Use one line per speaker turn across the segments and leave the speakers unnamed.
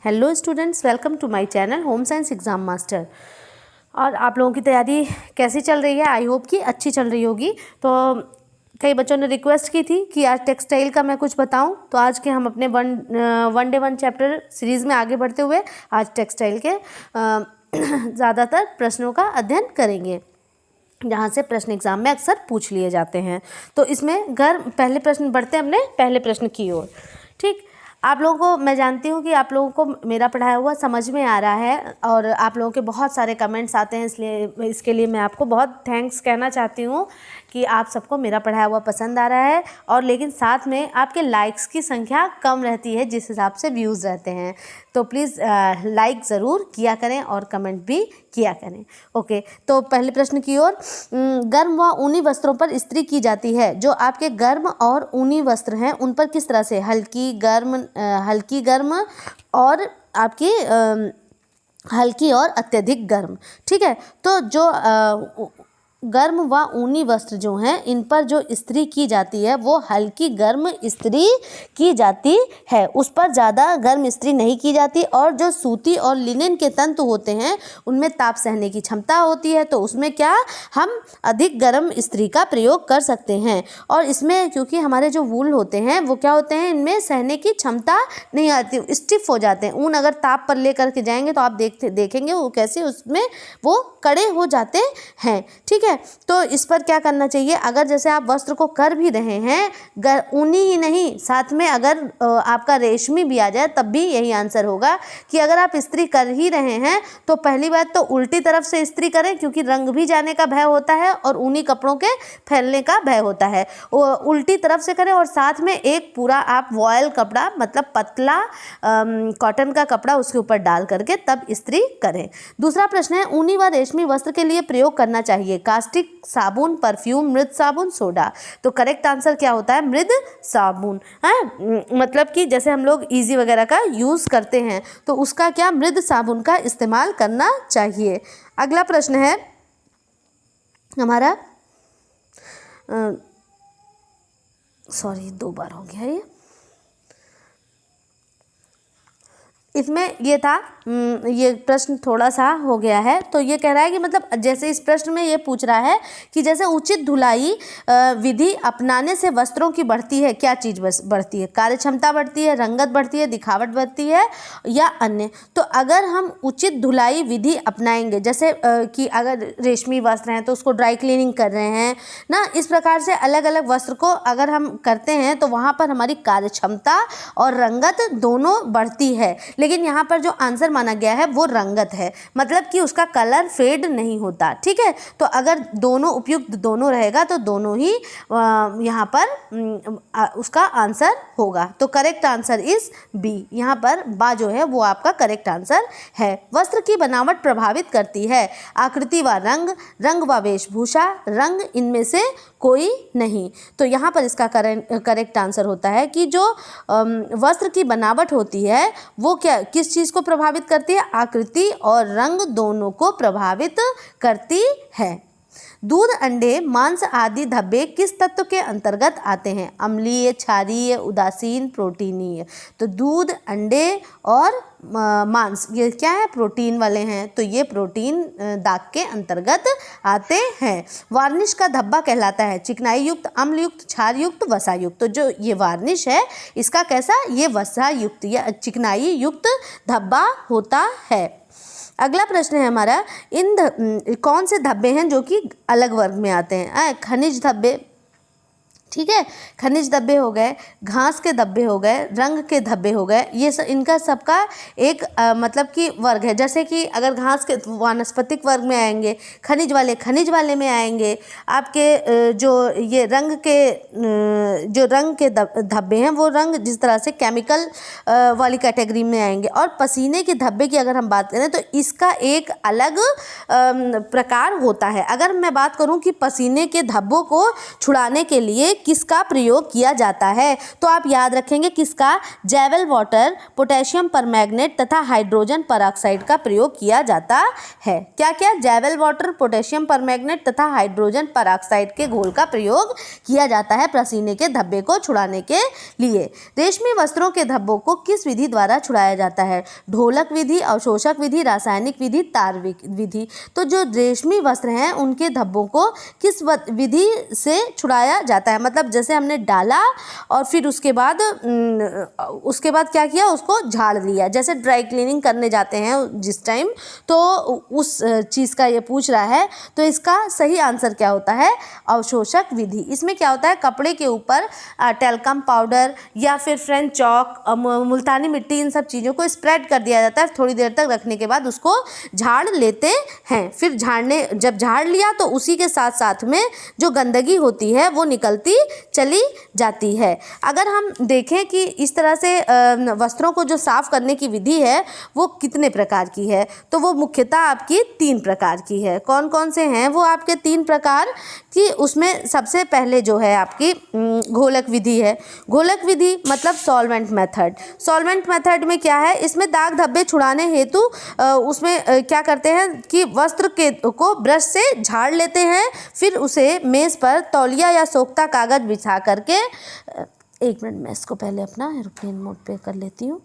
Hello students, welcome to my channel home science exam master. और आप लोगों की तैयारी कैसी चल रही है? आई होप कि अच्छी चल रही होगी। तो कई बच्चों ने रिक्वेस्ट की थी कि आज टेक्सटाइल का मैं कुछ बताऊं, तो आज के हम अपने one day one chapter series में आगे बढ़ते हुए आज टेक्सटाइल के ज़्यादातर प्रश्नों का अध्ययन करेंगे, जहाँ से प्रश्न एग्जाम में अक्सर पूछ लिए जाते हैं। तो इसमें पहले प्रश्न बढ़ते हैं अपने पहले प्रश्न की ओर। ठीक, आप लोगों को मैं जानती हूँ कि आप लोगों को मेरा पढ़ाया हुआ समझ में आ रहा है और आप लोगों के बहुत सारे कमेंट्स आते हैं, इसलिए इसके लिए मैं आपको बहुत थैंक्स कहना चाहती हूँ कि आप सबको मेरा पढ़ाया हुआ पसंद आ रहा है। और लेकिन साथ में आपके लाइक्स की संख्या कम रहती है जिस हिसाब से व्यूज़ रहते हैं, तो प्लीज़ लाइक ज़रूर किया करें और कमेंट भी किया करें। ओके, तो पहले प्रश्न की ओर। गर्म व ऊनी वस्त्रों पर इस्त्री की जाती है। जो आपके गर्म और ऊनी वस्त्र हैं उन पर किस तरह से हल्की गर्म और आपकी हल्की और अत्यधिक गर्म। ठीक है, तो जो गर्म व ऊनी वस्त्र जो हैं इन पर जो इस्त्री की जाती है वो हल्की गर्म इस्त्री की जाती है, उस पर ज़्यादा गर्म इस्त्री नहीं की जाती। और जो सूती और लिनन के तंतु होते हैं उनमें ताप सहने की क्षमता होती है, तो उसमें क्या हम अधिक गर्म इस्त्री का प्रयोग कर सकते हैं। और इसमें क्योंकि हमारे जो वूल होते हैं वो क्या होते हैं, इनमें सहने की क्षमता नहीं आती, स्टिफ हो जाते हैं। ऊन अगर ताप पर ले करके जाएंगे तो आप देखेंगे वो कैसे उसमें वो कड़े हो जाते हैं। ठीक है, तो इस पर क्या करना चाहिए, अगर जैसे आप वस्त्र को कर भी रहे हैं ऊनी ही नहीं, साथ में अगर आपका रेशमी भी आ जाए तब भी यही आंसर होगा कि अगर आप इस्त्री कर ही रहे हैं तो पहली बात तो उल्टी तरफ से इस्त्री करें, क्योंकि रंग भी जाने का भय होता है और ऊनी कपड़ों के फैलने का भय होता है। उल्टी तरफ से करें और साथ में एक पूरा आप वॉयल कपड़ा मतलब पतला कॉटन का कपड़ा उसके ऊपर डाल करके तब इस्त्री करें। दूसरा प्रश्न है, ऊनी व रेशमी वस्त्र के लिए प्रयोग करना चाहिए कास्टिक साबुन, परफ्यूम, मृद साबुन, सोडा। तो करेक्ट आंसर क्या होता है, मृद साबुन है। मतलब कि जैसे हम लोग इजी वगैरह का यूज़ करते हैं तो उसका क्या मृद साबुन का इस्तेमाल करना चाहिए। अगला प्रश्न है हमारा, सॉरी 2 बार हो गया ये, इसमें ये था ये प्रश्न थोड़ा सा हो गया है। तो ये कह रहा है कि मतलब जैसे इस प्रश्न में ये पूछ रहा है कि जैसे उचित धुलाई विधि अपनाने से वस्त्रों की बढ़ती है, क्या चीज़ बढ़ती है, कार्य क्षमता बढ़ती है, रंगत बढ़ती है, दिखावट बढ़ती है या अन्य। तो अगर हम उचित धुलाई विधि अपनाएंगे, जैसे कि अगर रेशमी वस्त्र हैं तो उसको ड्राई क्लीनिंग कर रहे हैं ना, इस प्रकार से अलग अलग वस्त्र को अगर हम करते हैं तो वहाँ पर हमारी कार्य क्षमता और रंगत दोनों बढ़ती है। लेकिन यहाँ पर जो आंसर माना गया है वो रंगत है, मतलब कि उसका कलर फेड नहीं होता। ठीक है, तो अगर दोनों उपयुक्त दोनों रहेगा तो दोनों ही यहाँ पर उसका आंसर होगा। तो करेक्ट आंसर इज बी, यहाँ पर बा जो है वो आपका करेक्ट आंसर है। वस्त्र की बनावट प्रभावित करती है आकृति व रंग व वेशभूषा, रंग इनमें से कोई नहीं। तो यहाँ पर इसका करेक्ट आंसर होता है कि जो वस्त्र की बनावट होती है वो क्या किस चीज़ को प्रभावित करती है, आकृति और रंग दोनों को प्रभावित करती है। दूध, अंडे, मांस आदि धब्बे किस तत्व के अंतर्गत आते हैं, अम्लीय, क्षारीय, उदासीन, प्रोटीनीय। तो दूध, अंडे और मांस ये क्या है, प्रोटीन वाले हैं, तो ये प्रोटीन दाग के अंतर्गत आते हैं। वार्निश का धब्बा कहलाता है चिकनाई युक्त, अम्ल युक्त, क्षार युक्त, वसा युक्त। तो जो ये वार्निश है इसका कैसा, ये वसा युक्त या चिकनाई युक्त धब्बा होता है। अगला प्रश्न है हमारा, कौन से धब्बे हैं जो कि अलग वर्ग में आते हैं, खनिज धब्बे। ठीक है, खनिज धब्बे हो गए, घास के धब्बे हो गए, रंग के धब्बे हो गए, ये सब इनका सबका एक मतलब कि वर्ग है। जैसे कि अगर घास के वानस्पतिक वर्ग में आएंगे, खनिज वाले में आएंगे, आपके जो ये रंग के धब्बे हैं वो रंग जिस तरह से केमिकल वाली कैटेगरी में आएंगे। और पसीने के धब्बे की अगर हम बात करें तो इसका एक अलग प्रकार होता है। अगर मैं बात करूं कि पसीने के धब्बों को छुड़ाने के लिए किसका प्रयोग किया जाता है? तो आप याद रखेंगे किसका, जैवल वाटर, पोटेशियम परमैंगनेट तथा हाइड्रोजन परऑक्साइड का प्रयोग किया जाता है। क्या क्या, जैवल वाटर, पोटेशियम परमैंगनेट तथा हाइड्रोजन परऑक्साइड के घोल का प्रयोग किया जाता है पसीने के धब्बे को छुड़ाने के लिए। रेशमी वस्त्रों के धब्बों को किस विधि द्वारा छुड़ाया जाता है? ढोलक विधि, अवशोषक विधि, रासायनिक विधि, तार विधि। तो जो रेशमी वस्त्र हैं उनके धब्बों को किस विधि से छुड़ाया जाता है? मतलब जैसे हमने डाला और फिर उसके बाद क्या किया, उसको झाड़ लिया, जैसे ड्राई क्लीनिंग करने जाते हैं जिस टाइम, तो उस चीज़ का ये पूछ रहा है। तो इसका सही आंसर क्या होता है? अवशोषक विधि। इसमें क्या होता है, कपड़े के ऊपर टेल्कम पाउडर या फिर फ्रेंच चॉक, मुल्तानी मिट्टी, इन सब चीज़ों को स्प्रेड कर दिया जाता है। थोड़ी देर तक रखने के बाद उसको झाड़ लेते हैं। फिर जब झाड़ लिया तो उसी के साथ साथ में जो गंदगी होती है वो निकलती चली जाती है। अगर हम देखें कि इस तरह से वस्त्रों को जो साफ़ करने की विधि है वो कितने प्रकार की है, तो वो मुख्यतः आपकी 3 प्रकार की है। कौन कौन से हैं वो आपके 3 प्रकार की? उसमें सबसे पहले जो है आपकी घोलक विधि है। घोलक विधि मतलब सॉल्वेंट मेथड। सॉल्वेंट मेथड में क्या है, इसमें दाग धब्बे छुड़ाने हेतु उसमें क्या करते हैं कि वस्त्र को ब्रश से झाड़ लेते हैं, फिर उसे मेज़ पर तौलिया या सोखता कागज़ बिछा करके, एक मिनट मैं इसको पहले अपना एरोप्लेन मोड पे कर लेती हूँ।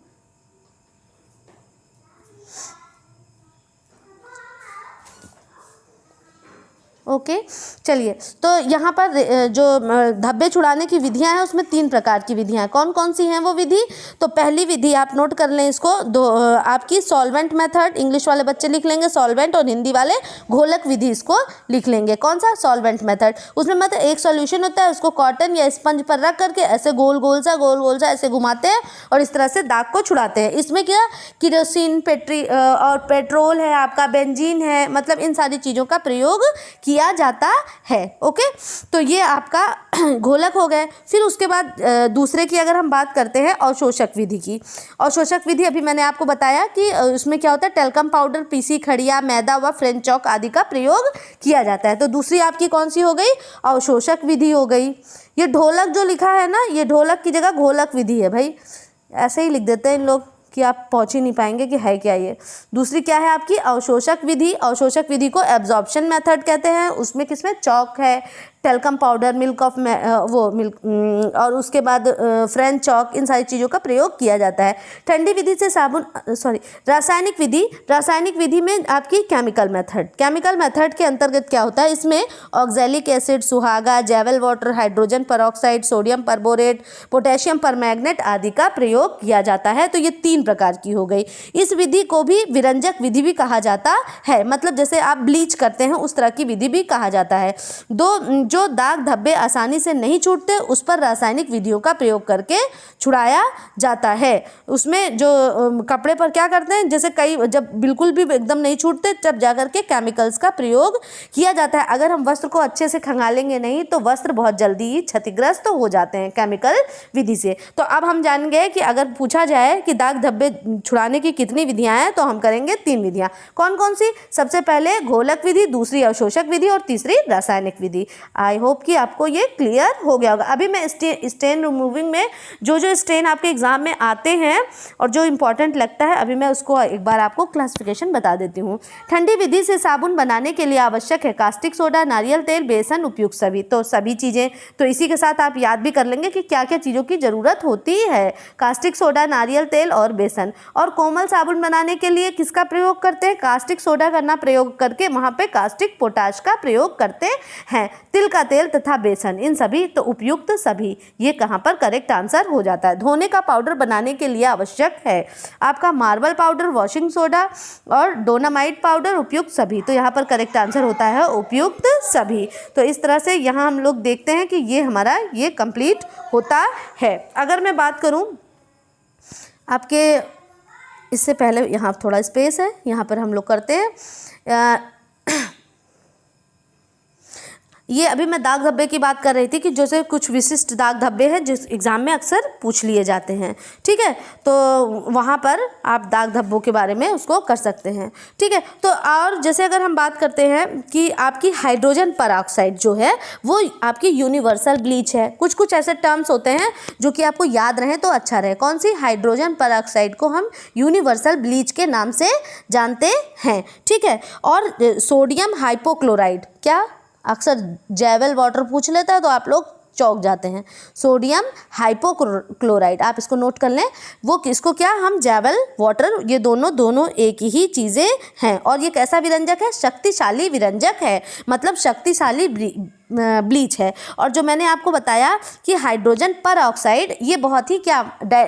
ओके, चलिए, तो यहाँ पर जो धब्बे छुड़ाने की विधियाँ हैं उसमें 3 प्रकार की विधियाँ हैं। कौन कौन सी हैं वो विधि? तो पहली विधि आप नोट कर लें इसको, आपकी सॉल्वेंट मेथड, इंग्लिश वाले बच्चे लिख लेंगे सॉल्वेंट, और हिंदी वाले घोलक विधि इसको लिख लेंगे। कौन सा? Solvent method. उसमें मतलब एक सॉल्यूशन होता है, उसको कॉटन या स्पंज पर रख करके ऐसे गोल गोल सा ऐसे घुमाते हैं और इस तरह से दाग को छुड़ाते हैं। इसमें क्या, केरोसिन, और पेट्रोल है, आपका बेंजीन है, मतलब इन सारी चीज़ों का प्रयोग किया जाता है। ओके, तो ये आपका घोलक हो गए। फिर उसके बाद दूसरे की अगर हम बात करते हैं अवशोषक विधि की। अवशोषक विधि अभी मैंने आपको बताया कि उसमें क्या होता है, टेल्कम पाउडर, पीसी खड़िया, मैदा व फ्रेंच चॉक आदि का प्रयोग किया जाता है। तो दूसरी आपकी कौन सी हो गई? अवशोषक विधि हो गई। ये ढोलक जो लिखा है ना, ये ढोलक की जगह घोलक विधि है भाई, ऐसे ही लिख देते हैं इन लोग कि आप पहुंच ही नहीं पाएंगे कि है क्या ये। दूसरी क्या है आपकी? अवशोषक विधि। अवशोषक विधि को एब्जॉर्प्शन मेथड कहते हैं। उसमें किसमें चॉक है, टेल्कम पाउडर, मिल्क और उसके बाद फ्रेंच चॉक, इन सारी चीज़ों का प्रयोग किया जाता है। ठंडी विधि से साबुन, रासायनिक विधि। रासायनिक विधि में आपकी केमिकल मेथड। केमिकल मेथड के अंतर्गत क्या होता है, इसमें ऑक्जेलिक एसिड, सुहागा, Javel water, hydrogen peroxide, sodium perborate, potassium permanganate आदि का प्रयोग किया जाता है। तो ये 3 प्रकार की हो गई। इस विधि को भी विरंजक विधि भी कहा जाता है, मतलब जैसे आप ब्लीच करते हैं उस तरह की विधि भी कहा जाता है। जो दाग धब्बे आसानी से नहीं छूटते उस पर रासायनिक विधियों का प्रयोग करके छुड़ाया जाता है। उसमें जो कपड़े पर क्या करते हैं, जैसे जब बिल्कुल भी एकदम नहीं छूटते तब जाकर के केमिकल्स का प्रयोग किया जाता है। अगर हम वस्त्र को अच्छे से खंगालेंगे नहीं तो वस्त्र बहुत जल्दी ही क्षतिग्रस्त हो जाते हैं केमिकल विधि से। तो अब हम जान गए कि अगर पूछा जाए कि दाग धब्बे छुड़ाने की कितनी विधियां हैं तो हम करेंगे 3 विधियां। कौन कौन सी? सबसे पहले घोलक विधि, दूसरी अवशोषक विधि और तीसरी रासायनिक विधि। आई होप कि आपको ये क्लियर हो गया होगा। अभी मैं स्टेन रिमूविंग में जो स्टेन आपके एग्जाम में आते हैं और जो इंपॉर्टेंट लगता है, अभी मैं उसको एक बार आपको क्लासिफिकेशन बता देती हूँ। ठंडी विधि से साबुन बनाने के लिए आवश्यक है कास्टिक सोडा, नारियल तेल, बेसन, उपयुक्त सभी। तो सभी चीज़ें तो इसी के साथ आप याद भी कर लेंगे कि क्या क्या चीज़ों की ज़रूरत होती है। कास्टिक सोडा, नारियल तेल और बेसन। और कोमल साबुन बनाने के लिए किसका प्रयोग करते हैं? कास्टिक सोडा करना प्रयोग करके वहाँ पे कास्टिक पोटाश का प्रयोग करते हैं। तिल का तेल तथा बेसन, इन सभी तो उपयुक्त सभी, ये कहाँ पर करेक्ट आंसर हो जाता है। धोने का पाउडर बनाने के लिए आवश्यक है आपका मार्बल पाउडर, वॉशिंग सोडा और डोनामाइट पाउडर, उपयुक्त सभी। तो यहाँ पर करेक्ट आंसर होता है उपयुक्त सभी। तो इस तरह से यहाँ हम लोग देखते हैं कि ये हमारा ये कंप्लीट होता है। अगर मैं बात करूँ आपके, इससे पहले यहाँ थोड़ा स्पेस है, यहाँ पर हम लोग करते हैं ये अभी मैं दाग धब्बे की बात कर रही थी कि जैसे कुछ विशिष्ट दाग धब्बे हैं जिस एग्ज़ाम में अक्सर पूछ लिए जाते हैं, ठीक है। तो वहाँ पर आप दाग धब्बों के बारे में उसको कर सकते हैं, ठीक है। तो और जैसे अगर हम बात करते हैं कि आपकी हाइड्रोजन परऑक्साइड जो है वो आपकी यूनिवर्सल ब्लीच है। कुछ कुछ ऐसे टर्म्स होते हैं जो कि आपको याद रहें तो अच्छा रहे। कौन सी? हाइड्रोजन परऑक्साइड को हम यूनिवर्सल ब्लीच के नाम से जानते हैं, ठीक है। और सोडियम हाइपोक्लोराइड, क्या अक्सर जैवल वाटर पूछ लेता है तो आप लोग चौंक जाते हैं। सोडियम हाइपोक्लोराइड आप इसको नोट कर लें, वो किसको क्या हम जैवल वाटर, ये दोनों एक ही चीज़ें हैं। और ये कैसा विरंजक है? शक्तिशाली विरंजक है, मतलब शक्तिशाली ब्लीच है। और जो मैंने आपको बताया कि हाइड्रोजन परऑक्साइड ये बहुत ही क्या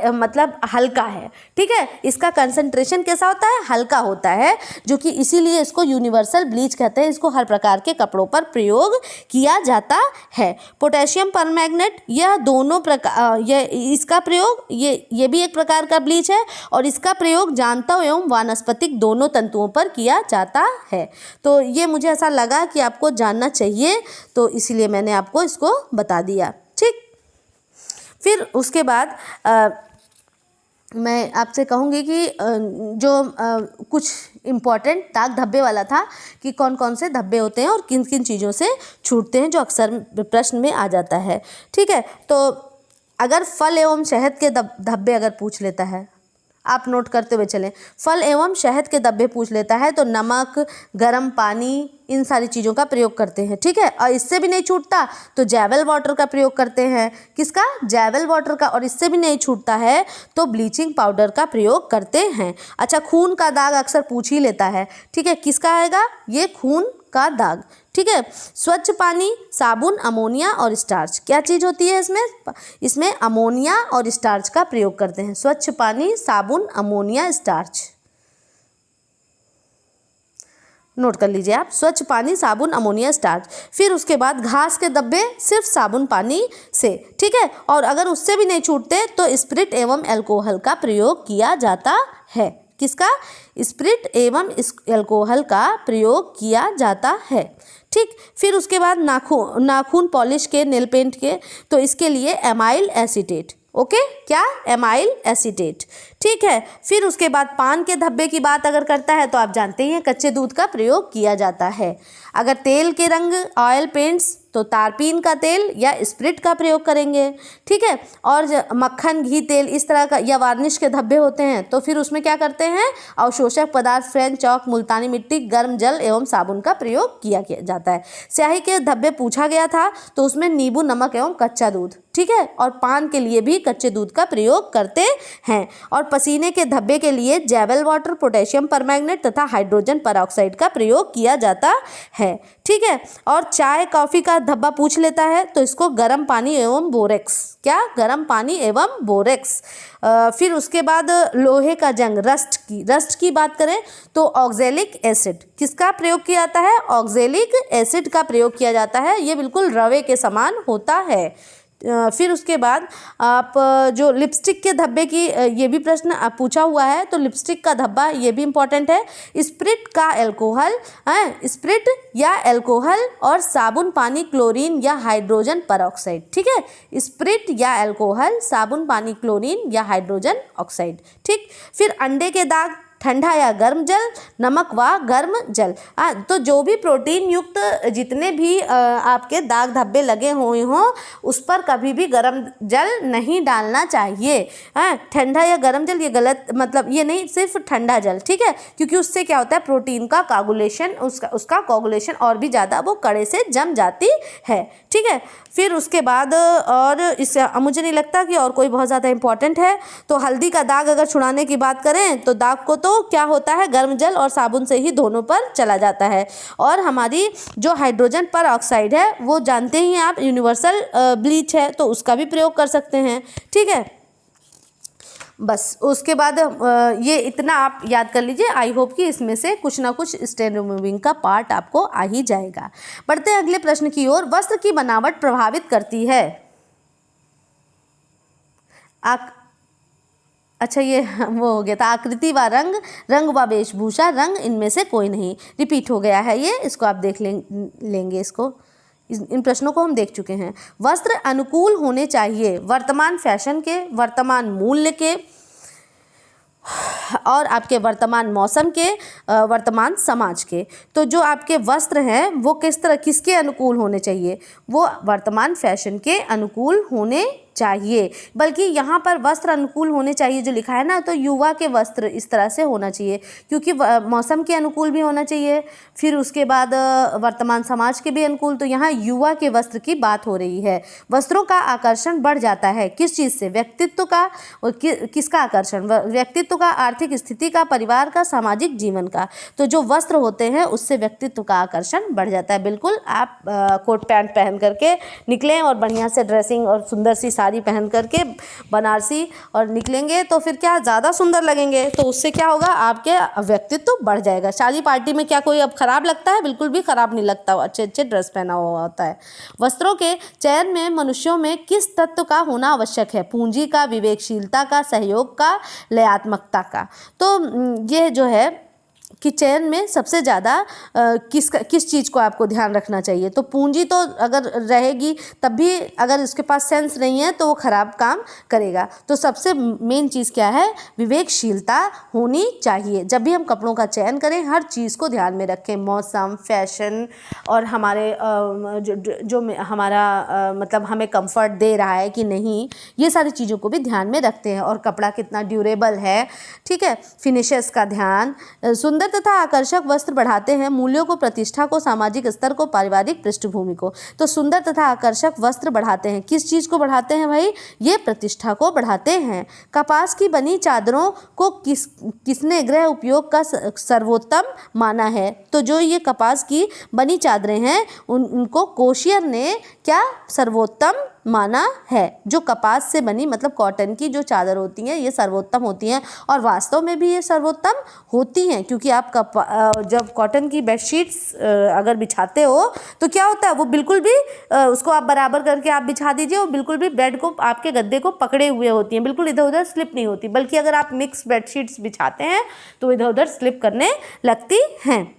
मतलब हल्का है, ठीक है। इसका कंसंट्रेशन कैसा होता है? हल्का होता है, जो कि इसीलिए इसको यूनिवर्सल ब्लीच कहते हैं। इसको हर प्रकार के कपड़ों पर प्रयोग किया जाता है। पोटेशियम परमैंगनेट, यह दोनों प्रकार इसका प्रयोग ये भी एक प्रकार का ब्लीच है और इसका प्रयोग जांतव एवं वानस्पतिक दोनों तंतुओं पर किया जाता है। तो ये मुझे ऐसा लगा कि आपको जानना चाहिए, तो इसीलिए मैंने आपको इसको बता दिया, ठीक। फिर उसके बाद मैं आपसे कहूँगी कि कुछ इम्पॉर्टेंट दाग धब्बे वाला था कि कौन कौन से धब्बे होते हैं और किन किन चीज़ों से छूटते हैं, जो अक्सर प्रश्न में आ जाता है, ठीक है। तो अगर फल एवं शहद के धब्बे अगर पूछ लेता है, आप नोट करते हुए चलें, फल एवं शहद के धब्बे पूछ लेता है तो नमक, गर्म पानी, इन सारी चीज़ों का प्रयोग करते हैं, ठीक है। और इससे भी नहीं छूटता तो जैवल वाटर का प्रयोग करते हैं। किसका? जैवल वाटर का। और इससे भी नहीं छूटता है तो ब्लीचिंग पाउडर का प्रयोग करते हैं। अच्छा, खून का दाग अक्सर पूछ ही लेता है, ठीक है। किसका आएगा? ये खून का दाग, ठीक है। स्वच्छ पानी, साबुन, अमोनिया और स्टार्च, क्या चीज़ होती है इसमें अमोनिया और स्टार्च का प्रयोग करते हैं। स्वच्छ पानी, साबुन, अमोनिया, स्टार्च, नोट कर लीजिए आप। स्वच्छ पानी, साबुन, अमोनिया, स्टार्च। फिर उसके बाद घास के धब्बे सिर्फ साबुन पानी से, ठीक है। और अगर उससे भी नहीं छूटते तो स्पिरिट एवं अल्कोहल का प्रयोग किया जाता है। किसका? स्पिरिट एवं अल्कोहल का प्रयोग किया जाता है, ठीक। फिर उसके बाद नाखून पॉलिश के, नेल पेंट के, तो इसके लिए एमाइल एसीटेट, ओके, क्या? एमाइल एसीटेट, ठीक है। फिर उसके बाद पान के धब्बे की बात अगर करता है तो आप जानते ही हैं कच्चे दूध का प्रयोग किया जाता है। अगर तेल के रंग, ऑयल पेंट्स, तो तारपीन का तेल या स्प्रिट का प्रयोग करेंगे, ठीक है। और मक्खन, घी, तेल इस तरह का या वार्निश के धब्बे होते हैं तो फिर उसमें क्या करते हैं? अवशोषक पदार्थ, फ्रेंच चॉक, मुल्तानी मिट्टी, गर्म जल एवं साबुन का प्रयोग किया जाता है। स्याही के धब्बे पूछा गया था तो उसमें नींबू, नमक एवं कच्चा दूध, ठीक है। और पान के लिए भी कच्चे दूध का प्रयोग करते हैं। और पसीने के धब्बे के लिए जैवल वाटर, पोटेशियम परमैंगनेट तथा हाइड्रोजन परऑक्साइड का प्रयोग किया जाता है, ठीक है। और चाय, कॉफ़ी का धब्बा पूछ लेता है तो इसको गर्म पानी एवं बोरेक्स, क्या? गर्म पानी एवं बोरेक्स। फिर उसके बाद लोहे का जंग, रस्ट की बात करें तो ऑक्जेलिक एसिड, किसका प्रयोग किया जाता है? ऑक्जेलिक एसिड का प्रयोग किया जाता है। ये बिल्कुल रवे के समान होता है। फिर उसके बाद आप जो लिपस्टिक के धब्बे की ये भी प्रश्न पूछा हुआ है, तो लिपस्टिक का धब्बा ये भी इम्पॉर्टेंट है। स्प्रिट का एल्कोहल, स्प्रिट या एल्कोहल और साबुन पानी, क्लोरीन या हाइड्रोजन परऑक्साइड, ठीक है। स्प्रिट या एल्कोहल, साबुन पानी, क्लोरीन या हाइड्रोजन ऑक्साइड, ठीक। फिर अंडे के दाग, ठंडा या गर्म जल, नमक व गर्म जल। तो जो भी प्रोटीन युक्त जितने भी आपके दाग धब्बे लगे हुए हों उस पर कभी भी गर्म जल नहीं डालना चाहिए। ठंडा या गर्म जल ये गलत, मतलब ये नहीं, सिर्फ ठंडा जल, ठीक है। क्योंकि उससे क्या होता है? प्रोटीन का कोगुलेशन, उसका कोगुलेशन और भी ज़्यादा वो कड़े से जम जाती है, ठीक है। फिर उसके बाद और इससे मुझे नहीं लगता कि और कोई बहुत ज़्यादा इंपॉर्टेंट है। तो हल्दी का दाग अगर छुड़ाने की बात करें तो दाग को तो क्या होता है? गर्म जल और साबुन से ही दोनों पर चला जाता है। और हमारी जो हाइड्रोजन परऑक्साइड है वो जानते ही आप यूनिवर्सल ब्लीच है, तो उसका भी प्रयोग कर सकते हैं, ठीक है। बस उसके बाद ये इतना आप याद कर लीजिए। आई होप कि इसमें से कुछ ना कुछ स्टेन रिमूविंग का पार्ट आपको आ ही जाएगा। बढ़ते हैं अगले प्रश्न की ओर। वस्त्र की बनावट प्रभावित करती है। अच्छा, ये वो हो गया था। आकृति व रंग व वेशभूषा, रंग इनमें से कोई नहीं। रिपीट हो गया है ये, इसको आप देख लेंगे इसको। इन प्रश्नों को हम देख चुके हैं। वस्त्र अनुकूल होने चाहिए वर्तमान फैशन के, वर्तमान मूल्य के और आपके वर्तमान मौसम के, वर्तमान समाज के। तो जो आपके वस्त्र हैं वो किसके अनुकूल होने चाहिए? वो वर्तमान फैशन के अनुकूल होने चाहिए। बल्कि यहाँ पर वस्त्र अनुकूल होने चाहिए जो लिखा है ना, तो युवा के वस्त्र इस तरह से होना चाहिए, क्योंकि मौसम के अनुकूल भी होना चाहिए, फिर उसके बाद वर्तमान समाज के भी अनुकूल। तो यहाँ युवा के वस्त्र की बात हो रही है। वस्त्रों का आकर्षण बढ़ जाता है किस चीज़ से? व्यक्तित्व का। किसका आकर्षण? व्यक्तित्व का, आर्थिक स्थिति का, परिवार का, सामाजिक जीवन का। तो जो वस्त्र होते हैं उससे व्यक्तित्व का आकर्षण बढ़ जाता है। बिल्कुल आप कोट पैंट पहन करके निकलें और बढ़िया से ड्रेसिंग और सुंदर सी साड़ी पहन करके बनारसी और निकलेंगे तो फिर क्या ज़्यादा सुंदर लगेंगे। तो उससे क्या होगा? आपके व्यक्तित्व बढ़ जाएगा। शादी पार्टी में क्या कोई अब खराब लगता है? बिल्कुल भी खराब नहीं लगता, अच्छे अच्छे ड्रेस पहना हुआ होता है। वस्त्रों के चयन में मनुष्यों में किस तत्व का होना आवश्यक है? पूंजी का, विवेकशीलता का, सहयोग का, लयात्मकता का। तो ये जो है कि चयन में सबसे ज़्यादा किस चीज़ को आपको ध्यान रखना चाहिए? तो पूंजी तो अगर रहेगी तब भी अगर उसके पास सेंस नहीं है तो वो ख़राब काम करेगा। तो सबसे मेन चीज़ क्या है? विवेकशीलता होनी चाहिए। जब भी हम कपड़ों का चयन करें हर चीज़ को ध्यान में रखें, मौसम, फैशन और हमारे जो हमारा मतलब हमें कंफर्ट दे रहा है कि नहीं, ये सारी चीज़ों को भी ध्यान में रखते हैं। और कपड़ा कितना ड्यूरेबल है, ठीक है, फिनिशेस का ध्यान। सुंदर तथा आकर्षक वस्त्र बढ़ाते हैं मूल्यों को, प्रतिष्ठा को, सामाजिक स्तर को, पारिवारिक पृष्ठभूमि को। तो सुंदर तथा आकर्षक वस्त्र बढ़ाते हैं किस चीज़ को बढ़ाते हैं भाई? ये प्रतिष्ठा को बढ़ाते हैं। कपास की बनी चादरों को किसने गृह उपयोग का सर्वोत्तम माना है? तो जो ये कपास की बनी चादरें हैं उनको कोशियर ने क्या सर्वोत्तम माना है? जो कपास से बनी मतलब कॉटन की जो चादर होती हैं ये सर्वोत्तम होती हैं, और वास्तव में भी ये सर्वोत्तम होती हैं, क्योंकि आप जब कॉटन की बेडशीट्स अगर बिछाते हो तो क्या होता है? वो बिल्कुल भी उसको आप बराबर करके आप बिछा दीजिए, वो बिल्कुल भी बेड को, आपके गद्दे को पकड़े हुए होती हैं, बिल्कुल इधर उधर स्लिप नहीं होती। बल्कि अगर आप मिक्स बेडशीट्स बिछाते हैं तो इधर उधर स्लिप करने लगती हैं।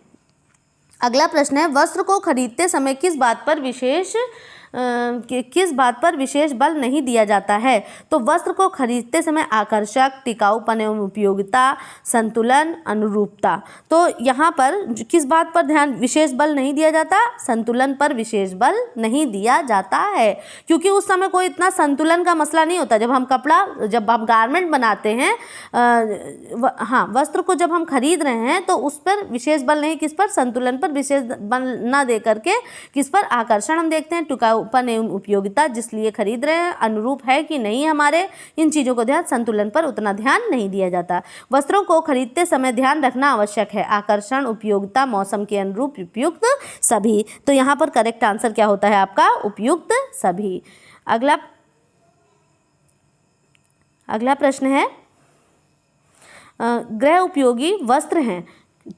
अगला प्रश्न है, वस्त्र को खरीदते समय किस बात पर विशेष बल नहीं दिया जाता है? तो वस्त्र को खरीदते समय आकर्षक, टिकाऊपन एवं उपयोगिता, संतुलन, अनुरूपता। तो यहाँ पर किस बात पर विशेष बल नहीं दिया जाता? संतुलन पर विशेष बल नहीं दिया जाता है, क्योंकि उस समय कोई इतना संतुलन का मसला नहीं होता। जब हम गारमेंट बनाते हैं, वस्त्र को जब हम खरीद रहे हैं तो उस पर विशेष बल नहीं, किस पर? संतुलन पर विशेष बल ना दे करके किस पर? आकर्षण हम देखते हैं, टिकाऊपन एवं उपयोगिता जिस लिए खरीद रहे हैं, अनुरूप है कि नहीं हमारे, इन चीज़ों को ध्यान, संतुलन पर उतना ध्यान नहीं दिया जाता। वस्त्रों को खरीदते समय ध्यान रखना आवश्यक है, आकर्षण, उपयोगिता, मौसम के अनुरूप, उपयुक्त सभी। तो यहाँ पर करेक्ट आंसर क्या होता है आपका? उपयुक्त सभी। अगला प्रश्न है, गृह उपयोगी वस्त्र हैं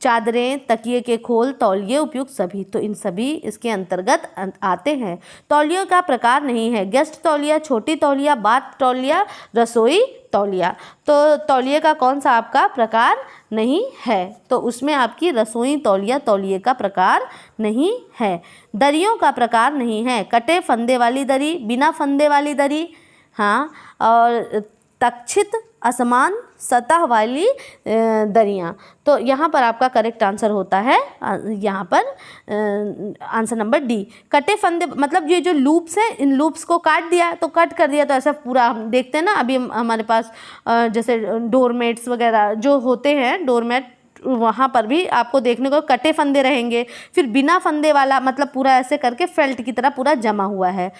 चादरें, तकिए के खोल, तौलिए, उपयुक्त सभी। तो इन सभी इसके अंतर्गत आते हैं। तौलियों का प्रकार नहीं है, गेस्ट तौलिया, छोटी तौलिया, बाथ तौलिया, रसोई तौलिया। तो तौलिए का कौन सा आपका प्रकार नहीं है? तो उसमें आपकी रसोई तौलिया तौलिए का प्रकार नहीं है। दरियों का प्रकार नहीं है, कटे फंदे वाली दरी, बिना फंदे वाली दरी, हाँ, और तक्षित, असमान सतह वाली दरियाँ। तो यहाँ पर आपका करेक्ट आंसर होता है यहाँ पर आंसर नंबर डी। कटे फंदे मतलब ये जो लूप्स हैं, इन लूप्स को काट दिया तो कट कर दिया, तो ऐसा पूरा हम देखते हैं ना। अभी हमारे पास जैसे डोरमेट्स वगैरह जो होते हैं, डोरमेट, वहाँ पर भी आपको देखने को कटे फंदे रहेंगे। फिर बिना फंदे वाला मतलब पूरा ऐसे करके फेल्ट की तरह पूरा जमा हुआ है,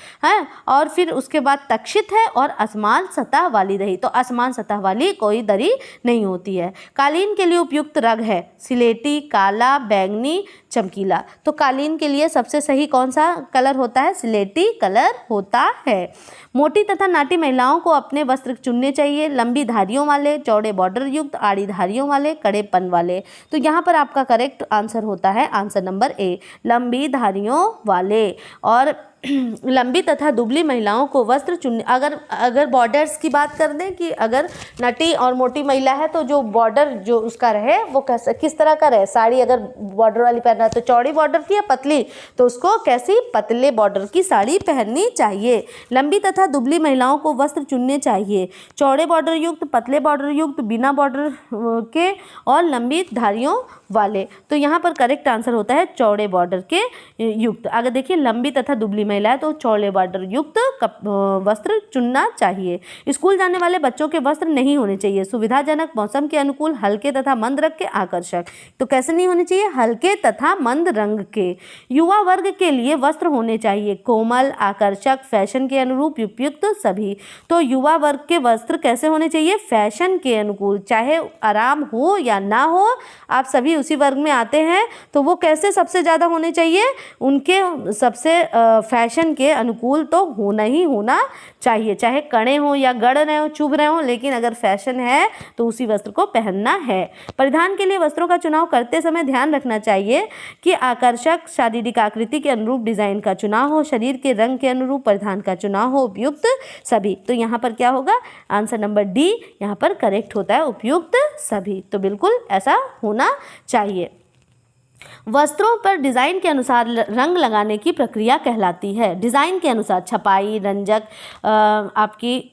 और फिर उसके बाद तक्षित है और असमान सतह वाली दरी। तो असमान सतह वाली कोई दरी नहीं होती है। कालीन के लिए उपयुक्त रंग है सिलेटी, काला, बैंगनी, चमकीला। तो कालीन के लिए सबसे सही कौन सा कलर होता है? सिलेटी कलर होता है। मोटी तथा नाटी महिलाओं को अपने वस्त्र चुनने चाहिए, लंबी धारियों वाले, चौड़े बॉर्डर युक्त, आड़ी धारियों वाले, कड़ेपन वाले। तो यहाँ पर आपका करेक्ट आंसर होता है आंसर नंबर ए, लंबी धारियों वाले। और लंबी तथा दुबली महिलाओं को वस्त्र चुनने, अगर बॉर्डर्स की बात कर दें कि अगर नटी और मोटी महिला है तो जो बॉर्डर जो उसका रहे वो किस तरह का रहे, साड़ी अगर बॉर्डर वाली पहनना है तो चौड़ी बॉर्डर की या पतली, तो उसको कैसी पतले बॉर्डर की साड़ी पहननी चाहिए। लंबी तथा दुबली महिलाओं को वस्त्र चुनने चाहिए, चौड़े बॉर्डर युक्त, पतले बॉर्डर युक्त, बिना बॉर्डर के और लंबी धारियों वाले। तो यहाँ पर करेक्ट आंसर होता है चौड़े बॉर्डर के युक्त। अगर देखिए लंबी तथा दुबली महिला है तो चौड़े बॉर्डर युक्त वस्त्र चुनना चाहिए। स्कूल जाने वाले बच्चों के वस्त्र नहीं होने चाहिए सुविधाजनक, मौसम के अनुकूल, हल्के तथा मंद रंग के, आकर्षक। तो कैसे नहीं होने चाहिए? हल्के तथा मंद रंग के। युवा वर्ग के लिए वस्त्र होने चाहिए कोमल, आकर्षक, फैशन के अनुरूप, उपयुक्त सभी। तो युवा वर्ग के वस्त्र कैसे होने चाहिए? फैशन के अनुकूल, चाहे आराम हो या ना हो, आप सभी उसी वर्ग में आते हैं। तो वो कैसे सबसे ज़्यादा होने चाहिए? उनके सबसे फैशन के अनुकूल तो होना ही होना चाहिए, चाहे कड़े हों या गड़ रहे हों, चुभ रहे हों, लेकिन अगर फैशन है तो उसी वस्त्र को पहनना है। परिधान के लिए वस्त्रों का चुनाव करते समय ध्यान रखना चाहिए कि आकर्षक शारीरिक आकृति के अनुरूप डिजाइन का चुनाव हो, शरीर के रंग के अनुरूप परिधान का चुनाव हो, उपयुक्त सभी। तो यहाँ पर क्या होगा? आंसर नंबर डी यहाँ पर करेक्ट होता है, उपयुक्त सभी। तो बिल्कुल ऐसा होना चाहिए। वस्त्रों पर डिजाइन के अनुसार रंग लगाने की प्रक्रिया कहलाती है। डिजाइन के अनुसार छपाई, रंजक, आपकी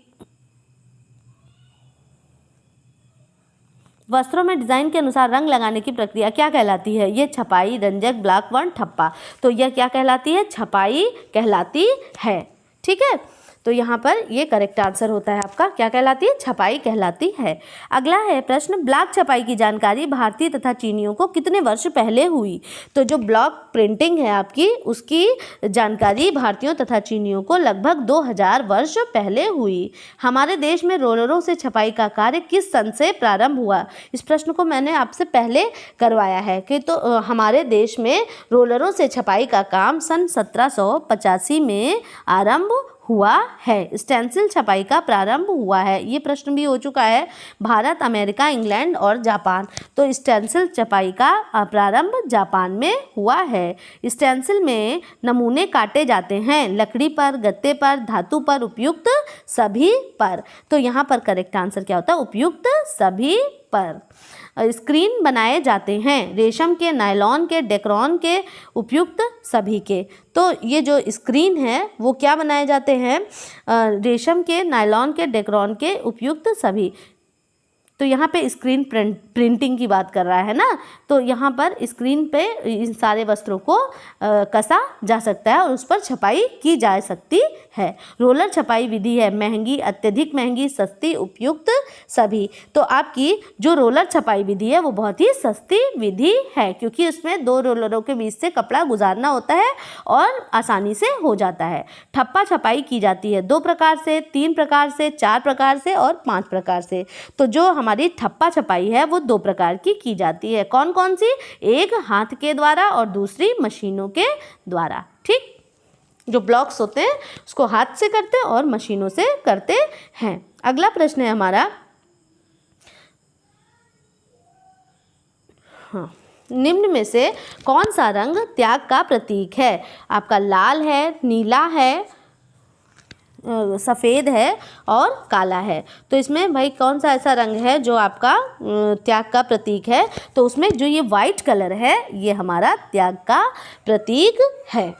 वस्त्रों में डिजाइन के अनुसार रंग लगाने की प्रक्रिया क्या कहलाती है? ये छपाई, रंजक, ब्लॉक वर्ण, ठप्पा। तो यह क्या कहलाती है? छपाई कहलाती है। ठीक है, तो यहाँ पर ये करेक्ट आंसर होता है आपका, क्या कहलाती है? छपाई कहलाती है। अगला है प्रश्न, ब्लॉक छपाई की जानकारी भारतीय तथा चीनियों को कितने वर्ष पहले हुई? तो जो ब्लॉक प्रिंटिंग है आपकी, उसकी जानकारी भारतीयों तथा चीनियों को लगभग 2000 वर्ष पहले हुई। हमारे देश में रोलरों से छपाई का कार्य किस सन से प्रारंभ हुआ? इस प्रश्न को मैंने आपसे पहले करवाया है कि तो हमारे देश में रोलरों से छपाई का काम सन 1785 में आरंभ हुआ है। स्टेंसिल छपाई का प्रारंभ हुआ है, ये प्रश्न भी हो चुका है। भारत, अमेरिका, इंग्लैंड और जापान। तो स्टेंसिल छपाई का प्रारंभ जापान में हुआ है। स्टेंसिल में नमूने काटे जाते हैं लकड़ी पर, गत्ते पर, धातु पर, उपयुक्त सभी पर। तो यहाँ पर करेक्ट आंसर क्या होता है? उपयुक्त सभी पर। स्क्रीन बनाए जाते हैं रेशम के, नायलॉन के, डेक्रॉन के, उपयुक्त सभी के। तो ये जो स्क्रीन है वो क्या बनाए जाते हैं? रेशम के, नायलॉन के, डेक्रॉन के, उपयुक्त सभी। तो यहाँ पे स्क्रीन प्रिंटिंग की बात कर रहा है ना, तो यहाँ पर स्क्रीन पे इन सारे वस्त्रों को कसा जा सकता है और उस पर छपाई की जा सकती है। रोलर छपाई विधि है महंगी, अत्यधिक महंगी, सस्ती, उपयुक्त सभी। तो आपकी जो रोलर छपाई विधि है वो बहुत ही सस्ती विधि है, क्योंकि उसमें 2 रोलरों के बीच से कपड़ा गुजारना होता है और आसानी से हो जाता है। ठप्पा छपाई की जाती है 2 प्रकार से, 3 प्रकार से, 4 प्रकार से और 5 प्रकार से। तो जो हमारी ठप्पा छपाई है वो 2 प्रकार की जाती है। कौन कौन सी? एक हाथ के द्वारा और दूसरी मशीनों के द्वारा। ठीक, जो ब्लॉक्स होते हैं उसको हाथ से करते हैं और मशीनों से करते हैं। अगला प्रश्न है हमारा, हाँ, निम्न में से कौन सा रंग त्याग का प्रतीक है? आपका लाल है, नीला है, सफ़ेद है और काला है। तो इसमें भाई कौन सा ऐसा रंग है जो आपका त्याग का प्रतीक है? तो उसमें जो ये वाइट कलर है ये हमारा त्याग का प्रतीक है।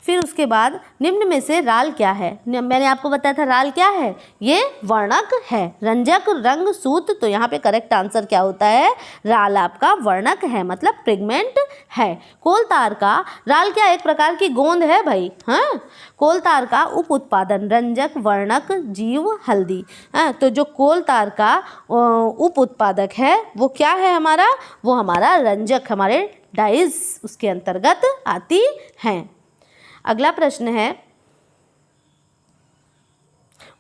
फिर उसके बाद निम्न में से राल क्या है? मैंने आपको बताया था राल क्या है? ये वर्णक है। रंजक, रंग, सूत। तो यहाँ पे करेक्ट आंसर क्या होता है? राल आपका वर्णक है, मतलब पिगमेंट है। कोलतार का राल क्या? एक प्रकार की गोंद है भाई। हाँ, कोलतार का उप उत्पादन रंजक, वर्णक, जीव, हल्दी। हाँ, तो जो कोलतार का उप उत्पादक है वो क्या है हमारा? वो हमारा रंजक, हमारे डाइज उसके अंतर्गत आती हैं। अगला प्रश्न है,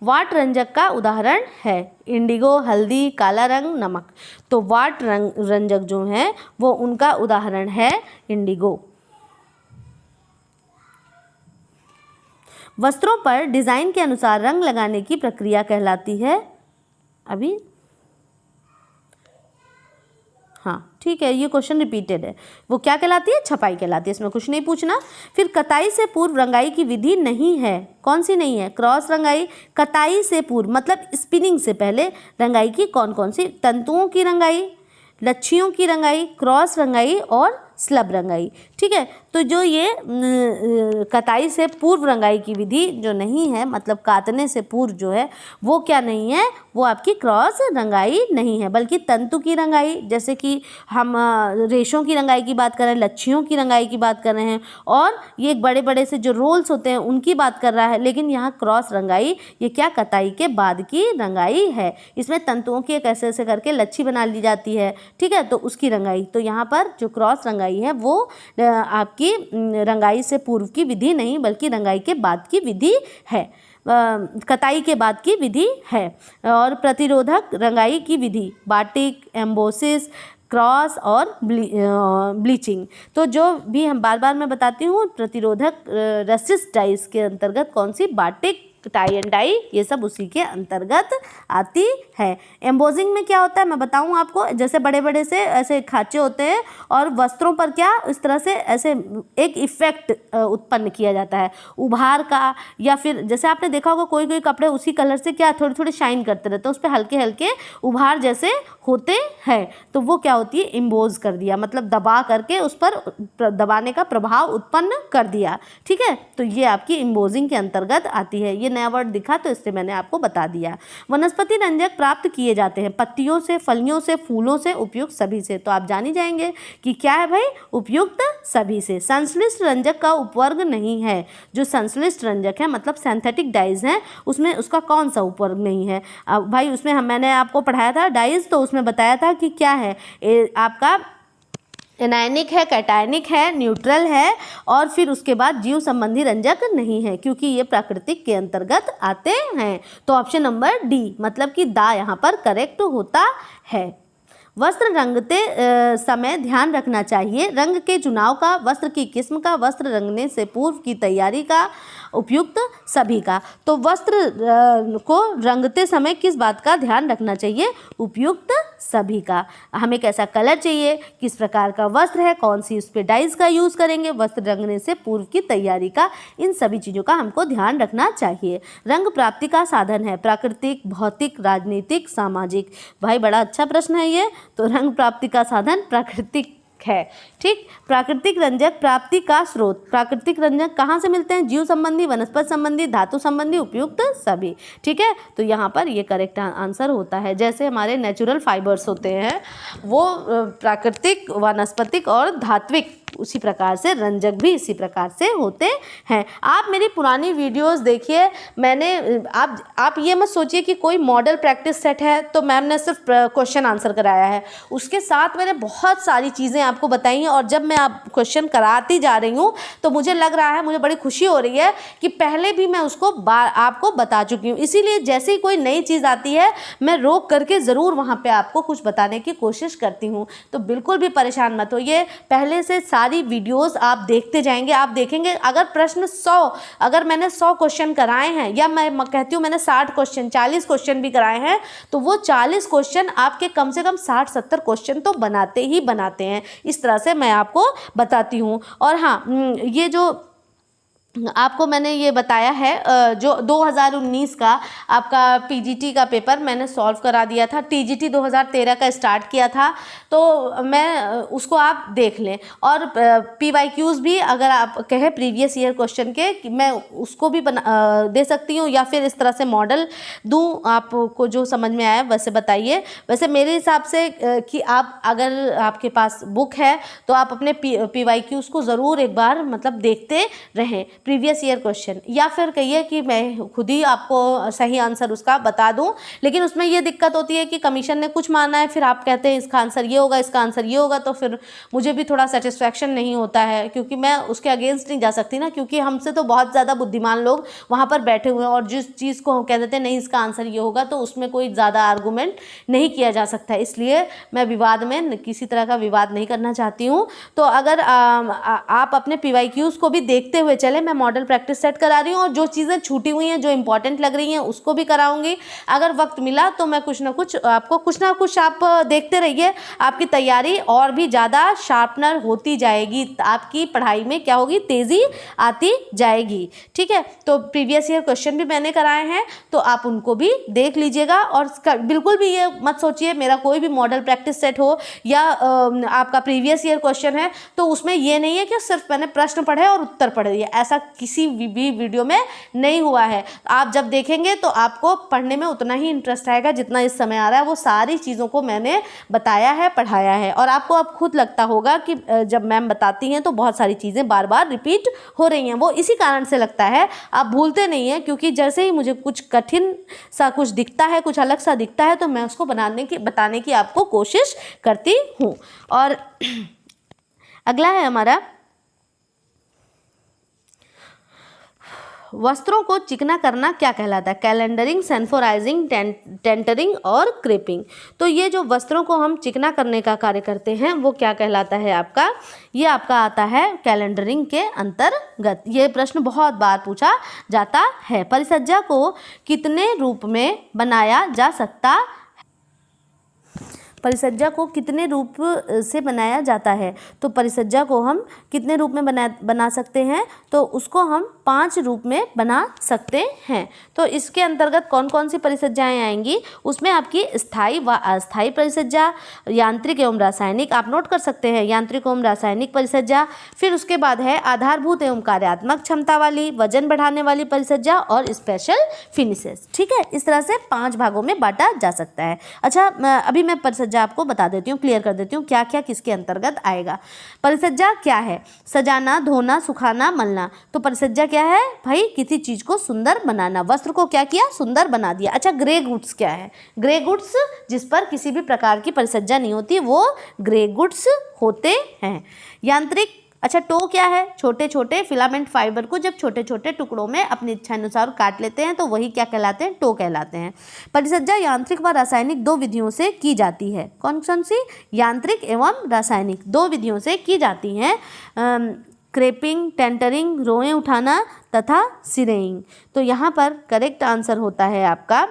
वाट रंजक का उदाहरण है? इंडिगो, हल्दी, काला रंग, नमक। तो वाट रंजक जो है वो उनका उदाहरण है इंडिगो। वस्त्रों पर डिजाइन के अनुसार रंग लगाने की प्रक्रिया कहलाती है, अभी हाँ ठीक है, ये क्वेश्चन रिपीटेड है। वो क्या कहलाती है? छपाई कहलाती है, इसमें कुछ नहीं पूछना। फिर कताई से पूर्व रंगाई की विधि नहीं है, कौन सी नहीं है? क्रॉस रंगाई। कताई से पूर्व मतलब स्पिनिंग से पहले रंगाई की कौन कौन सी? तंतुओं की रंगाई, लच्छियों की रंगाई, क्रॉस रंगाई और स्लब रंगाई। ठीक है, तो जो ये कताई से पूर्व रंगाई की विधि जो नहीं है, मतलब काटने से पूर्व जो है वो क्या नहीं है? वो आपकी क्रॉस रंगाई नहीं है, बल्कि तंतु की रंगाई, जैसे कि हम रेशों की रंगाई की बात कर रहे हैं, लच्छियों की रंगाई की बात कर रहे हैं, और ये बड़े बड़े से जो रोल्स होते हैं उनकी बात कर रहा है। लेकिन यहाँ क्रॉस रंगाई ये क्या? कताई के बाद की रंगाई है। इसमें तंतुओं की एक ऐसे ऐसे करके लच्छी बना ली जाती है, ठीक है, तो उसकी रंगाई। तो यहाँ पर जो क्रॉस रंगाई है वो आपकी रंगाई से पूर्व की विधि नहीं, बल्कि रंगाई के बाद की विधि है, कताई के बाद की विधि है। और प्रतिरोधक रंगाई की विधि बाटिक, एम्बोसिस, क्रॉस और ब्लीचिंग। तो जो भी हम बार बार मैं बताती हूँ, प्रतिरोधक रेसिस्ट डाइस के अंतर्गत कौन सी? बाटिक, टाई एंड डाई, ये सब उसी के अंतर्गत आती है। एम्बोजिंग में क्या होता है मैं बताऊं आपको, जैसे बड़े बड़े से ऐसे खांचे होते हैं और वस्त्रों पर क्या इस तरह से ऐसे एक इफेक्ट उत्पन्न किया जाता है उभार का, या फिर जैसे आपने देखा होगा कोई कोई कपड़े उसी कलर से क्या थोड़े थोड़े शाइन करते रहते हैं, उस पर हल्के हल्के उभार जैसे होते हैं, तो वो क्या होती है? इम्बोज कर दिया, मतलब दबा करके उस पर दबाने का प्रभाव उत्पन्न कर दिया। ठीक है, तो ये आपकी इम्बोजिंग के अंतर्गत आती है। ये नया वर्ड दिखा तो इससे मैंने आपको बता दिया। वनस्पति रंजक प्राप्त किए जाते हैं पत्तियों से, फलियों से, फूलों से, उपयुक्त सभी से। तो आप जान ही जाएंगे कि क्या है भाई? उपयुक्त सभी से। संश्लिष्ट रंजक का उपवर्ग नहीं है। जो संश्लिष्ट रंजक है मतलब सिंथेटिक डाइज हैं, उसमें उसका कौन सा उपवर्ग नहीं है? अब भाई उसमें मैंने आपको पढ़ाया था डाइज, तो उसमें बताया था कि क्या है आपका एनायनिक है, कैटायनिक है, न्यूट्रल है, और फिर उसके बाद जीव संबंधी रंजक नहीं है, क्योंकि ये प्राकृतिक के अंतर्गत आते हैं। तो ऑप्शन नंबर डी मतलब कि दा यहाँ पर करेक्ट होता है। वस्त्र रंगते समय ध्यान रखना चाहिए रंग के चुनाव का, वस्त्र की किस्म का, वस्त्र रंगने से पूर्व की तैयारी का, उपयुक्त सभी का। तो वस्त्र को रंगते समय किस बात का ध्यान रखना चाहिए? उपयुक्त सभी का। हमें कैसा कलर चाहिए, किस प्रकार का वस्त्र है, कौन सी उस पर डाइज का यूज़ करेंगे, वस्त्र रंगने से पूर्व की तैयारी का, इन सभी चीज़ों का हमको ध्यान रखना चाहिए। रंग प्राप्ति का साधन है प्राकृतिक, भौतिक, राजनीतिक, सामाजिक। भाई बड़ा अच्छा प्रश्न है ये। तो रंग प्राप्ति का साधन प्राकृतिक है। ठीक, प्राकृतिक रंजक प्राप्ति का स्रोत। प्राकृतिक रंजक कहाँ से मिलते हैं? जीव संबंधी, वनस्पति संबंधी, धातु संबंधी, उपयुक्त सभी। ठीक है, तो यहाँ पर ये करेक्ट आंसर होता है। जैसे हमारे नेचुरल फाइबर्स होते हैं वो प्राकृतिक, वनस्पतिक और धात्विक, उसी प्रकार से रंजक भी इसी प्रकार से होते हैं। आप मेरी पुरानी वीडियोस देखिए, मैंने आप ये मत सोचिए कि कोई मॉडल प्रैक्टिस सेट है तो मैम ने सिर्फ क्वेश्चन आंसर कराया है, उसके साथ मैंने बहुत सारी चीज़ें आपको बताई हैं। और जब मैं आप क्वेश्चन कराती जा रही हूँ तो मुझे लग रहा है, मुझे बड़ी खुशी हो रही है कि पहले भी मैं उसको आपको बता चुकी हूँ। इसीलिए जैसे ही कोई नई चीज़ आती है मैं रोक करके ज़रूर वहाँ पर आपको कुछ बताने की कोशिश करती हूँ। तो बिल्कुल भी परेशान मत होइए, पहले से सारी वीडियोस आप देखते जाएंगे। आप देखेंगे अगर प्रश्न 100, अगर मैंने 100 क्वेश्चन कराए हैं, या मैं कहती हूँ मैंने 60 क्वेश्चन, 40 क्वेश्चन भी कराए हैं, तो वो 40 क्वेश्चन आपके कम से कम 60-70 क्वेश्चन तो बनाते ही बनाते हैं। इस तरह से मैं आपको बताती हूँ। और हाँ, ये जो आपको मैंने ये बताया है, जो 2019 का आपका पीजीटी का पेपर मैंने सॉल्व करा दिया था। टीजीटी 2013 का स्टार्ट किया था, तो मैं उसको आप देख लें। और पीवाईक्यूज़ भी अगर आप कहें प्रीवियस ईयर क्वेश्चन के, कि मैं उसको भी दे सकती हूँ, या फिर इस तरह से मॉडल दूँ, आपको जो समझ में आया वैसे बताइए। वैसे मेरे हिसाब से कि आप अगर आपके पास बुक है तो आप अपने पीवाईक्यूज़ को ज़रूर एक बार मतलब देखते रहें, प्रीवियस ईयर क्वेश्चन, या फिर कहिए कि मैं खुद ही आपको सही आंसर उसका बता दूं। लेकिन उसमें ये दिक्कत होती है कि कमीशन ने कुछ माना है, फिर आप कहते हैं इसका आंसर ये होगा, इसका आंसर ये होगा, तो फिर मुझे भी थोड़ा सेटिस्फैक्शन नहीं होता है, क्योंकि मैं उसके अगेंस्ट नहीं जा सकती ना, क्योंकि हमसे तो बहुत ज़्यादा बुद्धिमान लोग वहाँ पर बैठे हुए हैं, और जिस चीज़ को कह देते हैं नहीं इसका आंसर ये होगा, तो उसमें कोई ज़्यादा आर्गूमेंट नहीं किया जा सकता। इसलिए मैं विवाद में किसी तरह का विवाद नहीं करना चाहती हूँ। तो अगर आप अपने पीवाईक्यूज़ को भी देखते हुए चले, मैं मैं मॉडल प्रैक्टिस सेट करा रही हूँ और जो चीज़ें छूटी हुई हैं, जो इंपॉर्टेंट लग रही हैं, उसको भी कराऊंगी। अगर वक्त मिला तो मैं कुछ ना कुछ आप देखते रहिए, आपकी तैयारी और भी ज़्यादा शार्पनर होती जाएगी, आपकी पढ़ाई में क्या होगी, तेज़ी आती जाएगी। ठीक है, तो प्रीवियस ईयर क्वेश्चन भी मैंने कराए हैं, तो आप उनको भी देख लीजिएगा। और बिल्कुल भी ये मत सोचिए मेरा कोई भी मॉडल प्रैक्टिस सेट हो या आपका प्रीवियस ईयर क्वेश्चन है तो उसमें ये नहीं है कि सिर्फ मैंने प्रश्न पढ़े और उत्तर पढ़ दिए, ऐसा किसी भी वीडियो में नहीं हुआ है। आप जब देखेंगे तो आपको पढ़ने में उतना ही इंटरेस्ट आएगा जितना इस समय आ रहा है। वो सारी चीज़ों को मैंने बताया है, पढ़ाया है, और आपको अब खुद लगता होगा कि जब मैम बताती हैं तो बहुत सारी चीज़ें बार बार रिपीट हो रही हैं। वो इसी कारण से लगता है, आप भूलते नहीं हैं, क्योंकि जैसे ही मुझे कुछ कठिन सा कुछ दिखता है, कुछ अलग सा दिखता है, तो मैं उसको बताने की आपको कोशिश करती हूँ। और अगला है हमारा, वस्त्रों को चिकना करना क्या कहलाता है? कैलेंडरिंग, सेंफोराइजिंग, टेंटरिंग और क्रेपिंग। तो ये जो वस्त्रों को हम चिकना करने का कार्य करते हैं वो क्या कहलाता है आपका? ये आपका आता है कैलेंडरिंग के अंतर्गत। ये प्रश्न बहुत बार पूछा जाता है। परिसज्जा को कितने रूप में बनाया जा सकता? परिसज्जा को कितने रूप से बनाया जाता है? तो परिसज्जा को हम कितने रूप में बना सकते हैं? तो उसको हम 5 रूप में बना सकते हैं। तो इसके अंतर्गत कौन कौन सी परिसज्जाएं आएंगी? उसमें आपकी स्थायी व अस्थायी परिसज्जा, यांत्रिक एवं रासायनिक, आप नोट कर सकते हैं, यांत्रिक एवं रासायनिक परिसज्जा। फिर उसके बाद है आधारभूत एवं कार्यात्मक क्षमता वाली, वजन बढ़ाने वाली परिसज्जा और स्पेशल फिनिशेस। ठीक है, इस तरह से 5 भागों में बांटा जा सकता है। अच्छा, अभी मैं परिसज्जा आपको बता देती हूँ, क्लियर कर देती हूँ क्या क्या किसके अंतर्गत आएगा। परिसज्जा क्या है? सजाना, धोना, सुखाना, मलना। तो परिसज्जा क्या है भाई? किसी चीज को सुंदर बनाना। वस्त्र को क्या किया? सुंदर बना दिया। अच्छा, ग्रे गुड्स क्या है? ग्रे गुड्स जिस पर किसी भी प्रकार की परिसज्जा नहीं होती वो ग्रे गुड्स होते हैं। यांत्रिक, अच्छा, टो क्या है? छोटे छोटे फिलामेंट फाइबर को जब छोटे छोटे टुकड़ों में अपनी इच्छा अनुसार काट लेते हैं तो वही क्या कहलाते हैं? टो कहलाते हैं। परिसज्जा यांत्रिक व रासायनिक 2 विधियों से की जाती है। कौन कौन सी? यांत्रिक एवं रासायनिक 2 विधियों से की जाती हैं। क्रेपिंग, टेंटरिंग, रोएं उठाना तथा सिरेइंग। तो यहाँ पर करेक्ट आंसर होता है आपका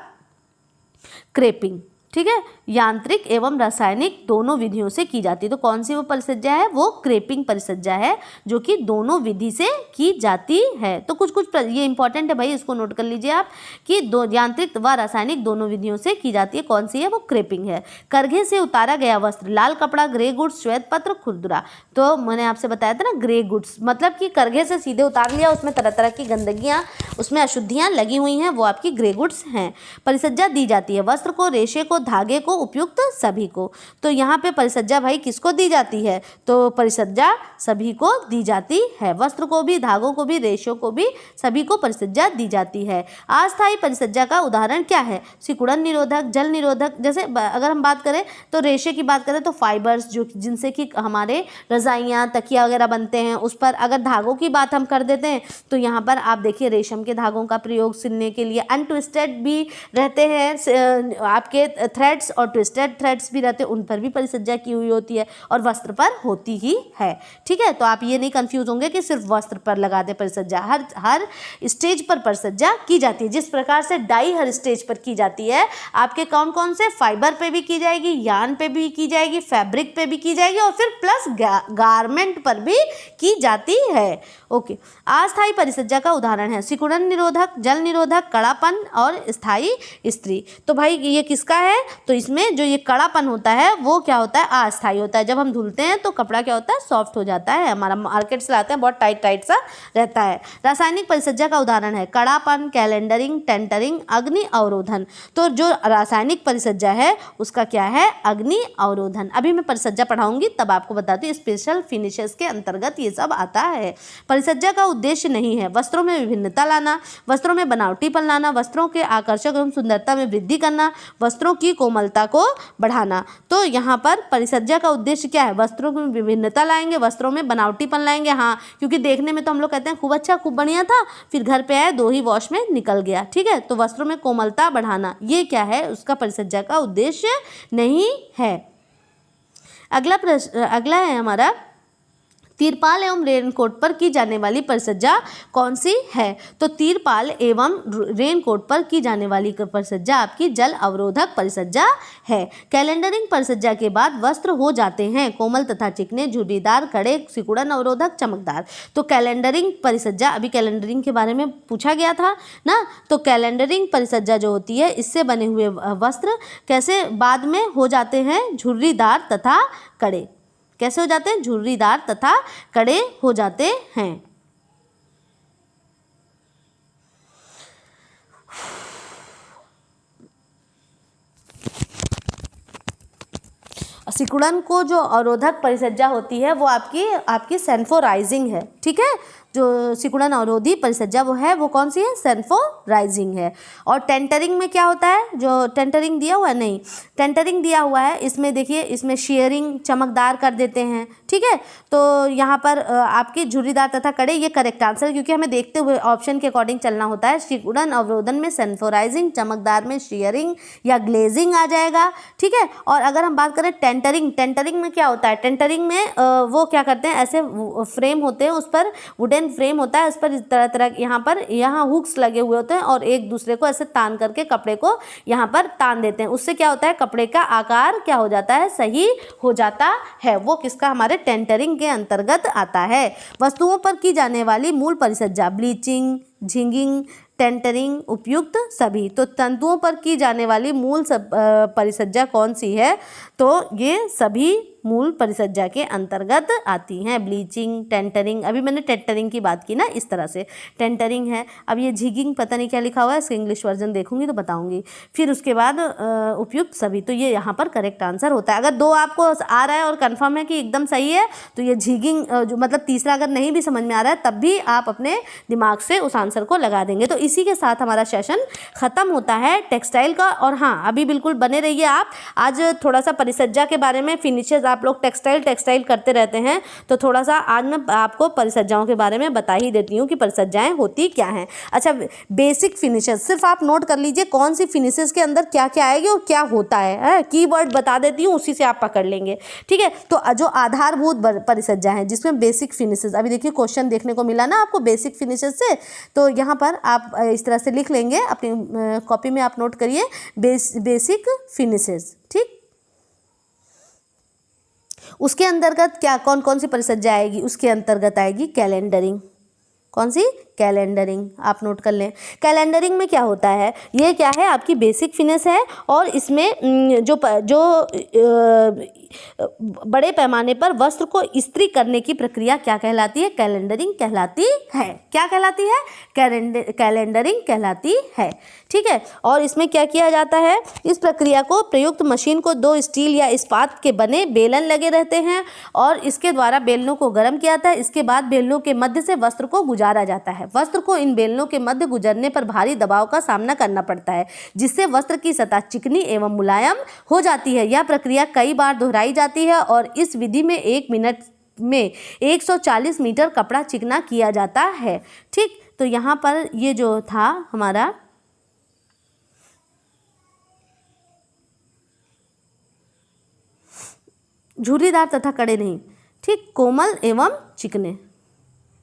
क्रेपिंग। ठीक है, यांत्रिक एवं रासायनिक दोनों विधियों से की जाती है। तो कौन सी वो परिसज्जा है? वो क्रेपिंग परिसज्जा है, जो कि दोनों विधि से की जाती है। तो कुछ ये इंपॉर्टेंट है भाई, इसको नोट कर लीजिए आप कि यांत्रिक व रासायनिक दोनों विधियों से की जाती है। कौन सी है? वो क्रेपिंग है। करघे से उतारा गया वस्त्र, लाल कपड़ा, ग्रे गुड्स, श्वेत पत्र, खुरदुरा। तो मैंने आपसे बताया था ना, ग्रे गुड्स मतलब कि करघे से सीधे उतार लिया, उसमें तरह तरह की गंदगियाँ, उसमें अशुद्धियाँ लगी हुई हैं, वो आपकी ग्रे गुड्स हैं। परिसज्जा दी जाती है वस्त्र को, रेशे को, धागे को, उपयुक्त सभी को। तो यहाँ पे परिसज्जा भाई किसको दी जाती है? तो परिसज्जा सभी को दी जाती है। वस्त्र को भी, धागों को भी, रेशों को भी, सभी को परिसज्जा दी जाती है। अस्थायी परिसज्जा का उदाहरण क्या है? सिकुड़न निरोधक, जल निरोधक। जैसे अगर हम बात करें तो रेशे की बात करें तो फाइबर्स जो जिनसे कि हमारे रजाइयाँ, तकिया वगैरह बनते हैं, उस पर। अगर धागों की बात हम कर देते हैं तो यहाँ पर आप देखिए रेशम के धागों का प्रयोग सिलने के लिए। अनट्विस्टेड भी रहते हैं आपके थ्रेड्स, और ट्विस्टेड थ्रेड्स भी रहते हैं, उन पर भी परिसज्जा की हुई होती है और वस्त्र पर होती ही है। ठीक है, तो आप ये नहीं कंफ्यूज होंगे कि सिर्फ वस्त्र पर लगा दे परिसज्जा। हर स्टेज पर परिसज्जा की जाती है। जिस प्रकार से डाई हर स्टेज पर की जाती है, आपके कौन कौन से? फाइबर पे भी की जाएगी, यार्न पे भी की जाएगी, फैब्रिक पे भी की जाएगी, और फिर प्लस गारमेंट पर भी की जाती है। ओके, अस्थायी परिसज्जा का उदाहरण है सिकुड़न निरोधक, जल निरोधक, कड़ापन और स्थायी इस्त्री। तो भाई ये किसका है? तो इसमें जो ये कड़ापन होता है वो क्या होता है? अस्थायी होता है। जब हम धुलते हैं तो कपड़ा क्या होता है? सॉफ्ट हो जाता है, हमारा मार्केट से लाते हैं बहुत टाइट सा रहता है। रासायनिक परिसज्जा का उदाहरण है कड़ापन, कैलेंडरिंग, टेंटरिंग, अग्नि अवरोधन। तो जो रासायनिक परिसज्जा है उसका क्या है? अग्नि अवरोधन। अभी मैं परिसज्जा पढ़ाऊंगी तब आपको बताती हूँ। स्पेशल फिनिशेस के अंतर्गत ये सब आता है। परिसज्जा का उद्देश्य नहीं है वस्त्रों में विभिन्नता लाना, वस्त्रों में बनावटीपन लाना, वस्त्रों के आकर्षक एवं सुंदरता में वृद्धि करना, वस्त्रों की कोमलता को बढ़ाना। तो यहाँ पर परिसज्जा का उद्देश्य क्या है? वस्त्रों में विभिन्नता लाएंगे, वस्त्रों में बनावटीपन लाएंगे। हाँ, क्योंकि देखने में तो हम लोग कहते हैं खूब अच्छा, खूब बढ़िया था, फिर घर पे आए 2 ही वॉश में निकल गया। ठीक है, तो वस्त्रों में कोमलता बढ़ाना, ये क्या है? उसका परिसज्जा का उद्देश्य नहीं है। अगला है हमारा तिरपाल एवं रेनकोट पर की जाने वाली परिसज्जा कौन सी है? तो तिरपाल एवं रेनकोट पर की जाने वाली परिसज्जा आपकी जल अवरोधक परिसज्जा है। कैलेंडरिंग परिसज्जा के बाद वस्त्र हो जाते हैं कोमल तथा चिकने, झुर्रीदार, कड़े, सिकुड़न अवरोधक, चमकदार। तो कैलेंडरिंग परिसज्जा, अभी कैलेंडरिंग के बारे में पूछा गया था ना, तो कैलेंडरिंग परिसज्जा जो होती है इससे बने हुए वस्त्र कैसे बाद में हो जाते हैं? झुर्रीदार तथा कड़े। कैसे हो जाते हैं? झुर्रीदार तथा कड़े हो जाते हैं। सिकुड़न को जो अवरोधक परिसज्जा होती है वो आपकी सेंफोराइजिंग है। ठीक है, जो सिकुड़न अवरोधी परिसज्जा वो है वो कौन सी है? सेंफोराइजिंग है। और टेंटरिंग में क्या होता है? जो टेंटरिंग दिया हुआ है, नहीं टेंटरिंग दिया हुआ है इसमें देखिए, इसमें शेयरिंग चमकदार कर देते हैं। ठीक है, तो यहाँ पर आपकी झुर्रीदार तथा कड़े ये करेक्ट आंसर, क्योंकि हमें देखते हुए ऑप्शन के अकॉर्डिंग चलना होता है। सिकुड़न अवरोधन में सेंफोराइजिंग, चमकदार में शेयरिंग या ग्लेजिंग आ जाएगा। ठीक है, और अगर हम बात करें टेंटरिंग में क्या होता है? टेंटरिंग में वो क्या करते हैं, ऐसे फ्रेम होते हैं, उस पर वुडन फ्रेम होता है, उस पर तरह तरह यहाँ हुक्स लगे हुए होते हैं और एक दूसरे को ऐसे तान करके कपड़े को यहाँ पर तान देते हैं। उससे क्या होता है? कपड़े का आकार क्या हो जाता है? सही हो जाता है। वो किसका? हमारे टेंटरिंग के अंतर्गत आता है। वस्तुओं पर की जाने वाली मूल परिसज्जा ब्लीचिंग, झिंगिंग, टेंटरिंग, उपयुक्त सभी। तो तंतुओं पर की जाने वाली मूल परिसज्जा कौन सी है? तो ये सभी मूल परिसज्जा के अंतर्गत आती हैं। ब्लीचिंग, टेंटरिंग, अभी मैंने टेंटरिंग की बात की ना, इस तरह से टेंटरिंग है। अब ये झिगिंग पता नहीं क्या लिखा हुआ है, इसका इंग्लिश वर्जन देखूंगी तो बताऊंगी। फिर उसके बाद उपयुक्त सभी, तो ये यहाँ पर करेक्ट आंसर होता है। अगर दो आपको आ रहा है और कन्फर्म है कि एकदम सही है, तो ये झिगिंग जो मतलब तीसरा अगर नहीं भी समझ में आ रहा है तब भी आप अपने दिमाग से उस आंसर को लगा देंगे। तो इसी के साथ हमारा सेशन खत्म होता है टेक्सटाइल का। और हाँ, अभी बिल्कुल बने रहिए आप। आज थोड़ा सा परिसज्जा के बारे में, फिनिशेज, आप लोग टेक्सटाइल करते रहते हैं, तो थोड़ा सा आज मैं आपको परिसज्जाओं के बारे में बता ही देती हूँ कि परिसज्जाएं होती क्या हैं। अच्छा, बेसिक फिनिशेज सिर्फ आप नोट कर लीजिए कौन सी फिनिशेज के अंदर क्या क्या आएगी और क्या होता है। कीवर्ड बता देती हूँ, उसी से आप पकड़ लेंगे। ठीक है, तो जो आधारभूत परिसज्जा है जिसमें बेसिक फिनिशेज, अभी देखिए क्वेश्चन देखने को मिला ना आपको बेसिक फिनिशेज से, तो यहाँ पर आप इस तरह से लिख लेंगे, अपनी कॉपी में आप नोट करिए बेसिक फिनिशेज। ठीक, उसके अंतर्गत क्या कौन कौन सी परिसज्जा आएगी? उसके अंतर्गत आएगी कैलेंडरिंग। कौन सी? कैलेंडरिंग। आप नोट कर लें। कैलेंडरिंग में क्या होता है? ये क्या है? आपकी बेसिक फिनिश है और इसमें जो बड़े पैमाने पर वस्त्र को इस्त्री करने की प्रक्रिया क्या कहलाती है? कैलेंडरिंग कहलाती है। क्या कहलाती है? कैलेंडरिंग कहलाती है। ठीक है, और इसमें क्या किया जाता है? इस प्रक्रिया को प्रयुक्त मशीन को दो स्टील या इस्पात के बने बेलन लगे रहते हैं और इसके द्वारा बेलनों को गर्म किया जाता है। इसके बाद बेलनों के मध्य से वस्त्र को गुजारा जाता है। वस्त्र को इन बेलनों के मध्य गुजरने पर भारी दबाव का सामना करना पड़ता है, जिससे वस्त्र की सतह चिकनी एवं मुलायम हो जाती है। यह प्रक्रिया कई बार दोहराई जाती है और इस विधि में 1 मिनट में 140 मीटर कपड़ा चिकना किया जाता है। ठीक, तो यहाँ पर ये जो था हमारा झुर्रीदार तथा कड़े नहीं, ठीक, कोमल एवं चिकने।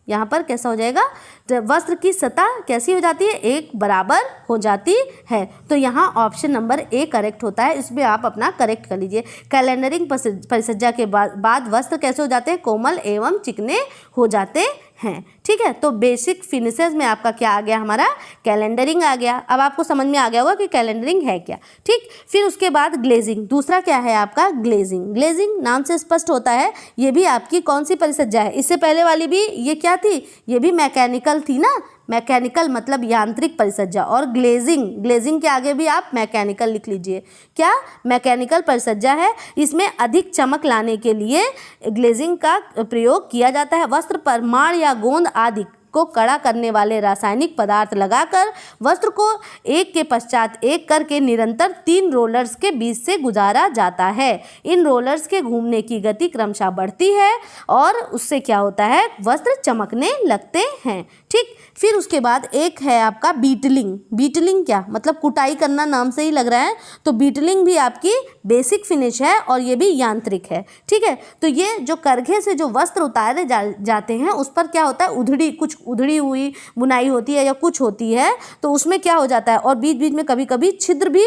यहाँ पर कैसा हो जाएगा? वस्त्र की सतह कैसी हो जाती है? एक बराबर हो जाती है। तो यहाँ ऑप्शन नंबर ए करेक्ट होता है, इसमें आप अपना करेक्ट कर लीजिए। कैलेंडरिंग परिसज्जा के बाद वस्त्र कैसे हो जाते हैं? कोमल एवं चिकने हो जाते हैं। ठीक है, तो बेसिक फिनिशेज में आपका क्या आ गया? हमारा कैलेंडरिंग आ गया। अब आपको समझ में आ गया होगा कि कैलेंडरिंग है क्या। ठीक, फिर उसके बाद ग्लेजिंग। दूसरा क्या है आपका? ग्लेजिंग। ग्लेजिंग नाम से स्पष्ट होता है, ये भी आपकी कौन सी परिसज्जा है? इससे पहले वाली भी ये क्या थी? ये भी मैकेनिकल थी ना। मैकेनिकल मतलब यांत्रिक परिसज्जा। और ग्लेजिंग के आगे भी आप मैकेनिकल लिख लीजिए। क्या? मैकेनिकल परिसज्जा है। इसमें अधिक चमक लाने के लिए ग्लेजिंग का प्रयोग किया जाता है। वस्त्र पर माड़ या गोंद आदि को कड़ा करने वाले रासायनिक पदार्थ लगाकर वस्त्र को एक के पश्चात एक करके निरंतर 3 रोलर्स के बीच से गुजारा जाता है। इन रोलर्स के घूमने की गति क्रमशः बढ़ती है और उससे क्या होता है, वस्त्र चमकने लगते हैं। ठीक, फिर उसके बाद एक है आपका बीटलिंग। बीटलिंग क्या मतलब, कुटाई करना, नाम से ही लग रहा है। तो बीटलिंग भी आपकी बेसिक फिनिश है और ये भी यांत्रिक है। ठीक है, तो ये जो करघे से जो वस्त्र उतारे जाते हैं उस पर क्या होता है, कुछ उधड़ी हुई बुनाई होती है या कुछ होती है, तो उसमें क्या हो जाता है, और बीच बीच में कभी कभी छिद्र भी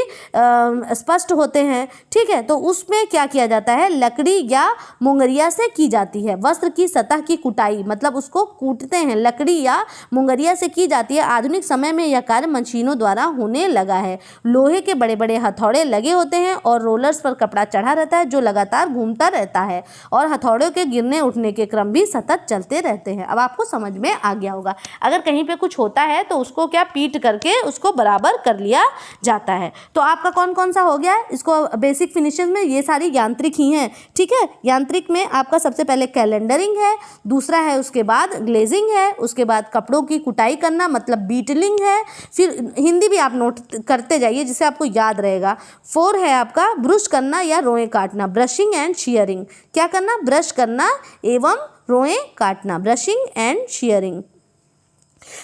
स्पष्ट होते हैं। ठीक है, तो उसमें क्या किया जाता है, लकड़ी या मुंगरिया से की जाती है। वस्त्र की सतह की कुटाई मतलब उसको कूटते हैं, लकड़ी या मुंगरिया से की जाती है। आधुनिक समय में यह कार्य मशीनों द्वारा होने लगा है। लोहे के बड़े बड़े हथौड़े लगे होते हैं और रोलर्स पर कपड़ा चढ़ा रहता है जो लगातार घूमता रहता है और हथौड़ों के गिरने उठने के क्रम भी सतत चलते रहते हैं। अब आपको समझ में आ गया होगा, अगर कहीं पे कुछ होता है तो उसको क्या पीट करके उसको बराबर कर लिया जाता है। तो आपका कौन कौन सा हो गया, इसको बेसिक फिनिशेस में ये सारी यांत्रिक ही हैं। ठीक है, यांत्रिक में आपका सबसे पहले कैलेंडरिंग है, दूसरा है उसके बाद ग्लेजिंग है, उसके बाद कपड़ों की कुटाई करना मतलब बीटलिंग है। फिर हिंदी भी आप नोट करते जाइए जिससे आपको याद रहेगा। 4 है आपका ब्रश करना या रोएं काटना, ब्रशिंग एंड शेयरिंग। क्या करना, ब्रश करना एवं रोएं काटना, ब्रशिंग एंड शेयरिंग।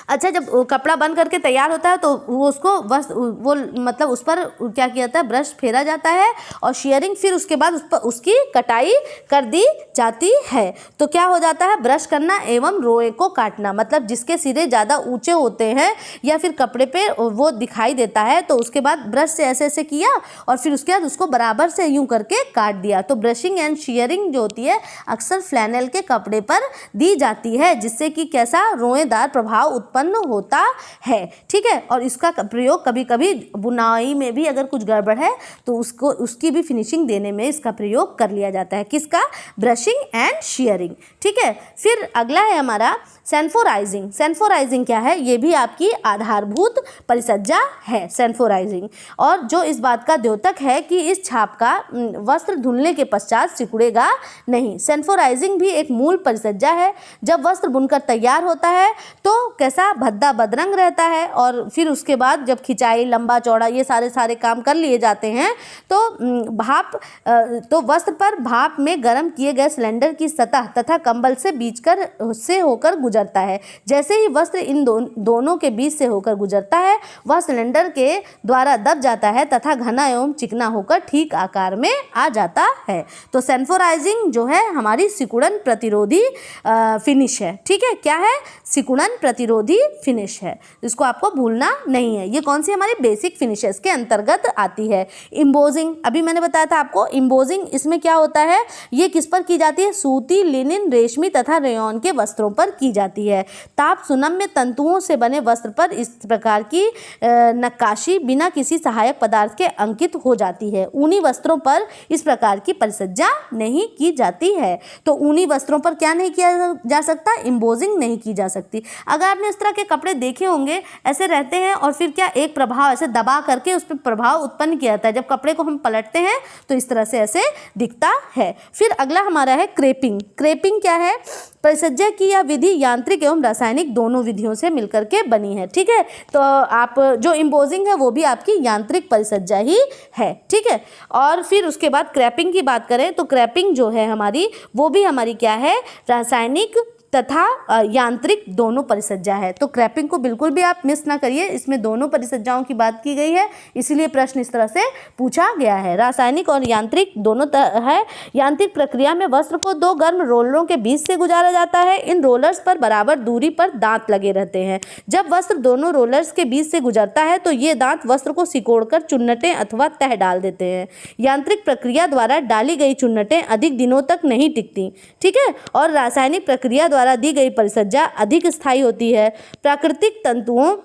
अच्छा, जब कपड़ा बन करके तैयार होता है तो वो उसको वो मतलब उस पर क्या किया जाता है, ब्रश फेरा जाता है और शेयरिंग, फिर उसके बाद उस पर उसकी कटाई कर दी जाती है। तो क्या हो जाता है, ब्रश करना एवं रोए को काटना मतलब जिसके सिरे ज़्यादा ऊंचे होते हैं या फिर कपड़े पे वो दिखाई देता है तो उसके बाद ब्रश से ऐसे ऐसे किया और फिर उसके बाद उसको बराबर से यूं करके काट दिया। तो ब्रशिंग एंड शेयरिंग जो होती है अक्सर फ्लैनेल के कपड़े पर दी जाती है जिससे कि कैसा रोएदार प्रभाव उत्पन्न होता है। ठीक है, और इसका प्रयोग कभी कभी बुनाई में भी अगर कुछ गड़बड़ है तो उसकी भी फिनिशिंग देने में इसका प्रयोग कर लिया जाता है। किसका, ब्रशिंग एंड शेयरिंग। ठीक है, फिर अगला है हमारा सेंफोराइजिंग। सेंफोराइजिंग क्या है, ये भी आपकी आधारभूत परिसज्जा है सेंफोराइजिंग, और जो इस बात का द्योतक है कि इस छाप का वस्त्र धुलने के पश्चात सिकुड़ेगा नहीं। सेंफोराइजिंग भी एक मूल परिसज्जा है। जब वस्त्र बुनकर तैयार होता है तो कैसा भद्दा बदरंग रहता है और फिर उसके बाद जब खिंचाई, लंबा चौड़ा ये सारे काम कर लिए जाते हैं तो वस्त्र पर भाप में गर्म किए गए सिलेंडर की सतह तथा कंबल से होकर गुजरता है। जैसे ही वस्त्र इन दोनों के बीच से होकर गुजरता है वह सिलेंडर के द्वारा दब जाता है तथा घना एवं चिकना होकर ठीक आकार में आ जाता है। तो सेंफोराइजिंग जो है हमारी सिकुड़न प्रतिरोधी फिनिश है। ठीक है, क्या है, सिकुड़न प्रतिरोधी फिनिश है, इसको आपको भूलना नहीं है। ये कौन सी हमारी बेसिक फिनिशेस के अंतर्गत आती है। इम्बोजिंग, अभी मैंने बताया था आपको, इम्बोजिंग इसमें क्या होता है, ये किस पर की जाती है, सूती, लिनिन, रेशमी तथा रेयॉन के वस्त्रों पर की जाती है। ताप सुनम्य तंतुओं से बने वस्त्र पर इस प्रकार की नक्काशी बिना किसी सहायक पदार्थ के अंकित हो जाती है। ऊनी वस्त्रों पर इस प्रकार की परिसज्जा नहीं की जाती है। तो ऊनी वस्त्रों पर क्या नहीं किया जा सकता, इम्बोजिंग नहीं की जा सकती। अगर आपने इस तरह के कपड़े देखे होंगे, ऐसे रहते हैं और फिर क्या एक प्रभाव ऐसे दबा करके उस पर प्रभाव उत्पन्न किया जाता है। जब कपड़े को हम पलटते हैं तो इस तरह से ऐसे दिखता है। फिर अगला हमारा है क्रेपिंग। क्रेपिंग क्या है, परिसज्जा की यह विधि यांत्रिक एवं रासायनिक दोनों विधियों से मिलकर के बनी है। ठीक है, तो आप जो इम्बोजिंग है वो भी आपकी यांत्रिक परिसज्जा ही है। ठीक है, और फिर उसके बाद क्रैपिंग की बात करें तो क्रैपिंग जो है हमारी वो भी हमारी क्या है, रासायनिक तथा यांत्रिक दोनों परिसज्जा है। तो क्रैपिंग को बिल्कुल भी आप मिस ना करिए, इसमें दोनों परिसज्जाओं की बात की गई है, इसीलिए प्रश्न इस तरह से पूछा गया है। रासायनिक और यांत्रिक दोनों है। यांत्रिक प्रक्रिया में वस्त्र को 2 गर्म रोलरों के बीच से गुजारा जाता है। इन रोलर्स पर बराबर दूरी पर दांत लगे रहते हैं। जब वस्त्र दोनों रोलर्स के बीच से गुजरता है तो ये दांत वस्त्र को सिकोड़कर चुन्नटें अथवा तह डाल देते हैं। यांत्रिक प्रक्रिया द्वारा डाली गई चुन्नटें अधिक दिनों तक नहीं टिकती। ठीक है, और रासायनिक प्रक्रिया द्वारा दी गई परिसज्जा अधिक स्थायी होती है। प्राकृतिक तंतुओं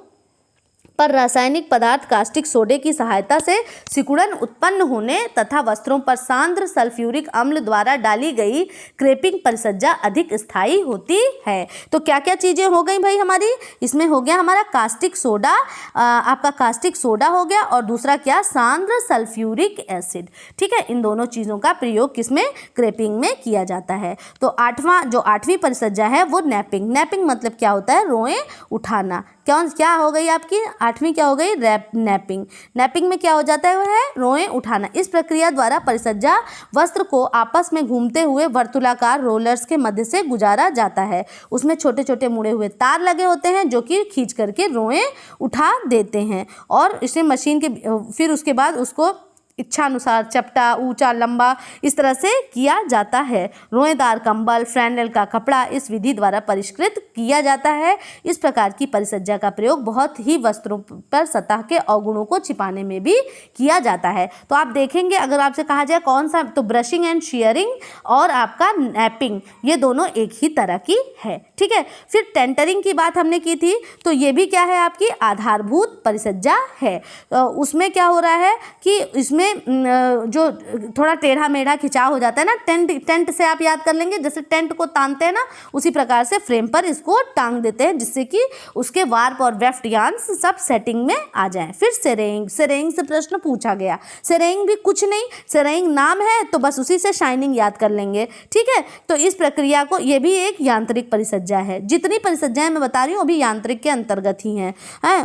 पर रासायनिक पदार्थ कास्टिक सोडे की सहायता से सिकुड़न उत्पन्न होने तथा वस्त्रों पर सांद्र सल्फ्यूरिक अम्ल द्वारा डाली गई क्रेपिंग परिसज्जा अधिक स्थायी होती है। तो क्या क्या चीज़ें हो गई भाई हमारी, इसमें हो गया हमारा कास्टिक सोडा, आपका कास्टिक सोडा हो गया, और दूसरा क्या, सांद्र सल्फ्यूरिक एसिड। ठीक है, इन दोनों चीज़ों का प्रयोग किसमें, क्रेपिंग में किया जाता है। तो आठवीं परिसज्जा है वो नैपिंग। नैपिंग मतलब क्या होता है, रोएं उठाना। क्या हो गई आपकी आठवीं, क्या हो गई, नैपिंग। नैपिंग में क्या हो जाता है, वह है रोएं उठाना। इस प्रक्रिया द्वारा परिसज्जा वस्त्र को आपस में घूमते हुए वर्तुलाकार रोलर्स के मध्य से गुजारा जाता है। उसमें छोटे छोटे मुड़े हुए तार लगे होते हैं जो कि खींच करके रोएं उठा देते हैं, और इसे मशीन के फिर उसके बाद उसको इच्छानुसार चपटा, ऊंचा, लंबा इस तरह से किया जाता है। रोएदार कंबल, फ्लैनेल का कपड़ा इस विधि द्वारा परिष्कृत किया जाता है। इस प्रकार की परिसज्जा का प्रयोग बहुत ही वस्त्रों पर सतह के अवगुणों को छिपाने में भी किया जाता है। तो आप देखेंगे, अगर आपसे कहा जाए कौन सा, तो ब्रशिंग एंड शेयरिंग और आपका नैपिंग, ये दोनों एक ही तरह की है। ठीक है, फिर टेंटरिंग की बात हमने की थी, तो ये भी क्या है, आपकी आधारभूत परिसज्जा है। उसमें क्या हो रहा है कि इसमें जो थोड़ा टेढ़ा मेढ़ा खिंचाव हो जाता है ना, टेंट से आप याद कर लेंगे, जैसे टेंट को तानते हैं ना, उसी प्रकार से फ्रेम पर इसको टांग देते हैं, जिससे कि उसके वार्प और वेफ्ट यांस सब सेटिंग में आ जाएं। फिर सेरेइंग से प्रश्न पूछा गया। सेरेइंग भी कुछ नहीं, सेरेइंग नाम है तो बस उसी से शाइनिंग याद कर लेंगे। ठीक है, तो इस प्रक्रिया को, ये भी एक यांत्रिक परिसज्जा है। जितनी परिसज्जाएं मैं बता रही हूँ अभी यांत्रिक के अंतर्गत ही हैं।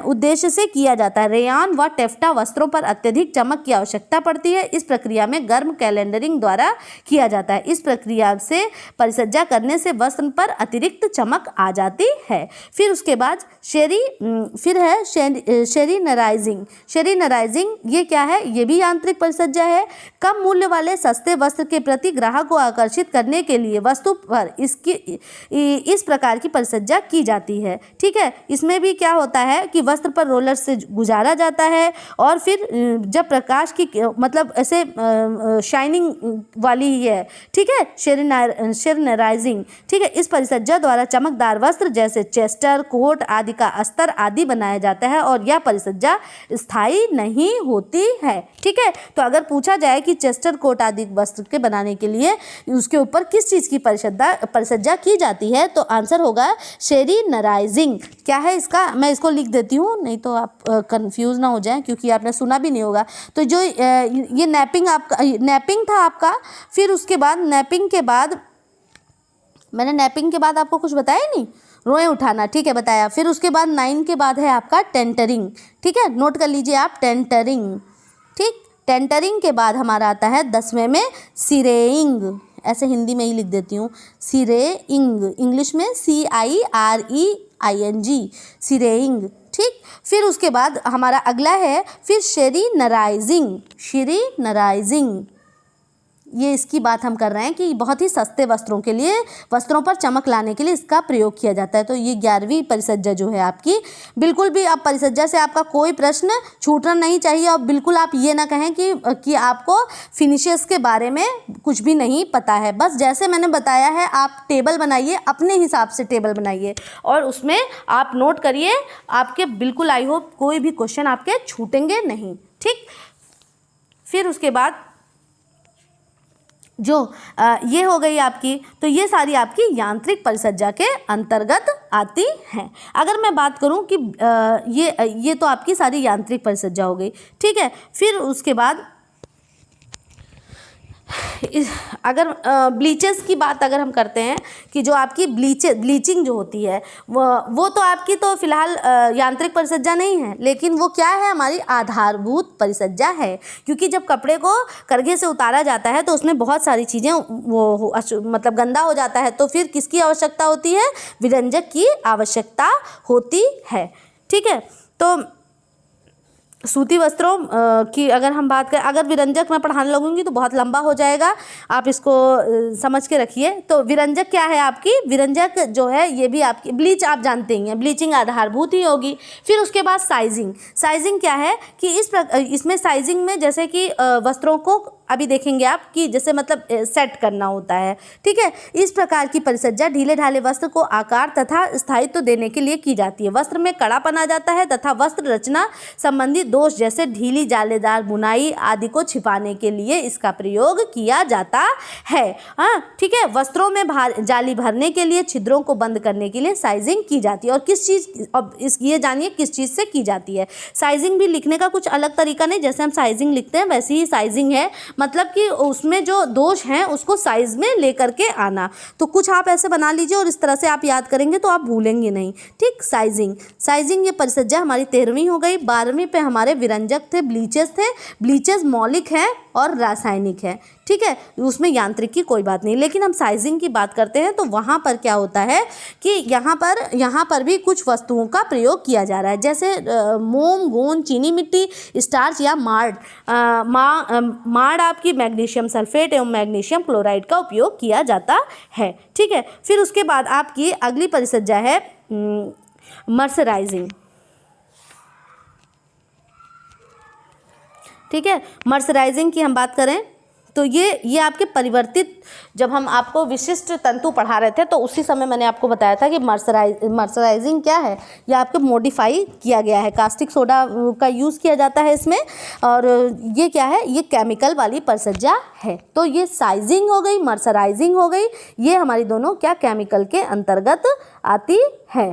उद्देश्य से किया जाता है। रेयान व टेफ्टा वस्त्रों पर अत्यधिक चमक की आवश्यकता पड़ती है। इस प्रक्रिया में गर्म कैलेंडरिंग द्वारा किया जाता है। इस प्रक्रिया से परिसज्जा करने से वस्त्र पर अतिरिक्त चमक आ जाती है। फिर उसके बाद शेरीनराइजिंग। शेरीनराइजिंग ये क्या है, ये भी यांत्रिक परिसज्जा है। कम मूल्य वाले सस्ते वस्त्र के प्रति ग्राहक को आकर्षित करने के लिए वस्तु पर इस प्रकार की परिसज्जा की जाती है। ठीक है, इसमें भी क्या होता है कि वस्त्र पर रोलर से गुजारा जाता है, और फिर जब प्रकाश की, मतलब ऐसे शाइनिंग वाली ही है। ठीक है, शेरीनराइजिंग। ठीक है, इस परिसज्जा द्वारा चमकदार वस्त्र जैसे चेस्टर, कोट आदि का अस्तर आदि बनाया जाता है, और यह परिसज्जा स्थायी नहीं होती है। ठीक है, तो अगर पूछा जाए कि चेस्टर, कोट आदि वस्त्र के बनाने के लिए उसके ऊपर किस चीज़ की परिसज्जा की जाती है, तो आंसर होगा शेरीनराइजिंग। क्या है इसका, मैं इसको लिख देती हूँ, नहीं तो आप कंफ्यूज ना हो जाएं, क्योंकि आपने सुना भी नहीं होगा। तो जो ये नैपिंग था आपका। फिर उसके बाद नैपिंग के बाद मैंने नैपिंग के बाद आपको कुछ बताया नहीं, रोएं उठाना, ठीक है, बताया। फिर उसके बाद 9 के बाद है आपका टेंटरिंग। ठीक है, नोट कर लीजिए आप, टेंटरिंग। ठीक, टेंटरिंग के बाद हमारा आता है 10वें में सिरेइंग। ऐसे हिंदी में ही लिख देती हूँ, सिरेइंग, इंग्लिश में CIREING, सिरेइंग। ठीक, फिर उसके बाद हमारा अगला है फिर शेरीनराइजिंग। ये इसकी बात हम कर रहे हैं कि बहुत ही सस्ते वस्त्रों के लिए, वस्त्रों पर चमक लाने के लिए इसका प्रयोग किया जाता है। तो ये 11वीं परिसज्जा जो है आपकी, बिल्कुल भी आप परिसज्जा से आपका कोई प्रश्न छूटना नहीं चाहिए, और बिल्कुल आप ये ना कहें कि आपको फिनिशेस के बारे में कुछ भी नहीं पता है। बस जैसे मैंने बताया है, आप टेबल बनाइए, अपने हिसाब से टेबल बनाइए, और उसमें आप नोट करिए, आपके बिल्कुल आई होप कोई भी क्वेश्चन आपके छूटेंगे नहीं। ठीक, फिर उसके बाद जो ये हो गई आपकी, तो ये सारी आपकी यांत्रिक परिसज्जा के अंतर्गत आती हैं। अगर मैं बात करूं कि ये तो आपकी सारी यांत्रिक परिसज्जा हो गई। ठीक है, फिर उसके बाद अगर ब्लीचेस की बात अगर हम करते हैं कि जो आपकी ब्लीचिंग जो होती है वो तो आपकी तो फिलहाल यांत्रिक परिसज्जा नहीं है, लेकिन वो क्या है, हमारी आधारभूत परिसज्जा है। क्योंकि जब कपड़े को करघे से उतारा जाता है तो उसमें बहुत सारी चीज़ें मतलब गंदा हो जाता है, तो फिर किसकी आवश्यकता होती है, विरंजक की आवश्यकता होती है। ठीक है, तो सूती वस्त्रों की अगर हम बात करें, अगर विरंजक मैं पढ़ाने लगूंगी तो बहुत लंबा हो जाएगा, आप इसको समझ के रखिए। तो विरंजक क्या है आपकी, विरंजक जो है ये भी आपकी ब्लीच, आप जानते ही हैं ब्लीचिंग आधारभूत ही होगी। फिर उसके बाद साइजिंग, साइजिंग क्या है कि इसमें साइजिंग में जैसे कि वस्त्रों को अभी देखेंगे आप कि जैसे मतलब सेट करना होता है, ठीक है। इस प्रकार की परिसज्जा ढीले ढाले वस्त्र को आकार तथा स्थायित्व देने के लिए की जाती है। वस्त्र में कड़ापन आ जाता है तथा वस्त्र रचना संबंधी दोष जैसे ढीली जालीदार बुनाई आदि को छिपाने के लिए इसका प्रयोग किया जाता है। हाँ ठीक है, वस्त्रों में जाली भरने के लिए, छिद्रों को बंद करने के लिए साइजिंग की जाती है। और किस चीज़, अब ये जानिए किस चीज़ से की जाती है। साइजिंग भी लिखने का कुछ अलग तरीका नहीं, जैसे हम साइजिंग लिखते हैं वैसे ही साइजिंग है, मतलब कि उसमें जो दोष हैं उसको साइज में लेकर के आना। तो कुछ आप ऐसे बना लीजिए और इस तरह से आप याद करेंगे तो आप भूलेंगे नहीं, ठीक। साइजिंग, साइजिंग ये परिसज्जा हमारी 13वीं हो गई। 12वीं पे हमारे विरंजक थे, ब्लीचेस थे। ब्लीचेस मौलिक है और रासायनिक है, ठीक है, उसमें यांत्रिक की कोई बात नहीं। लेकिन हम साइजिंग की बात करते हैं तो वहाँ पर क्या होता है कि यहाँ पर भी कुछ वस्तुओं का प्रयोग किया जा रहा है, जैसे मोम, गोंद, चीनी मिट्टी, स्टार्च या मार्ड। मार्ड आपकी मैग्नीशियम सल्फेट एवं मैग्नीशियम क्लोराइड का उपयोग किया जाता है, ठीक है। फिर उसके बाद आपकी अगली परिसज्जा है मर्सराइजिंग, ठीक है। मर्सराइजिंग की हम बात करें तो ये आपके परिवर्तित, जब हम आपको विशिष्ट तंतु पढ़ा रहे थे तो उसी समय मैंने आपको बताया था कि मर्सराइजिंग क्या है, ये आपको मॉडिफाई किया गया है, कास्टिक सोडा का यूज़ किया जाता है इसमें। और ये क्या है, ये केमिकल वाली परिसज्जा है। तो ये साइजिंग हो गई, मर्सराइजिंग हो गई, ये हमारी दोनों क्या केमिकल के अंतर्गत आती है।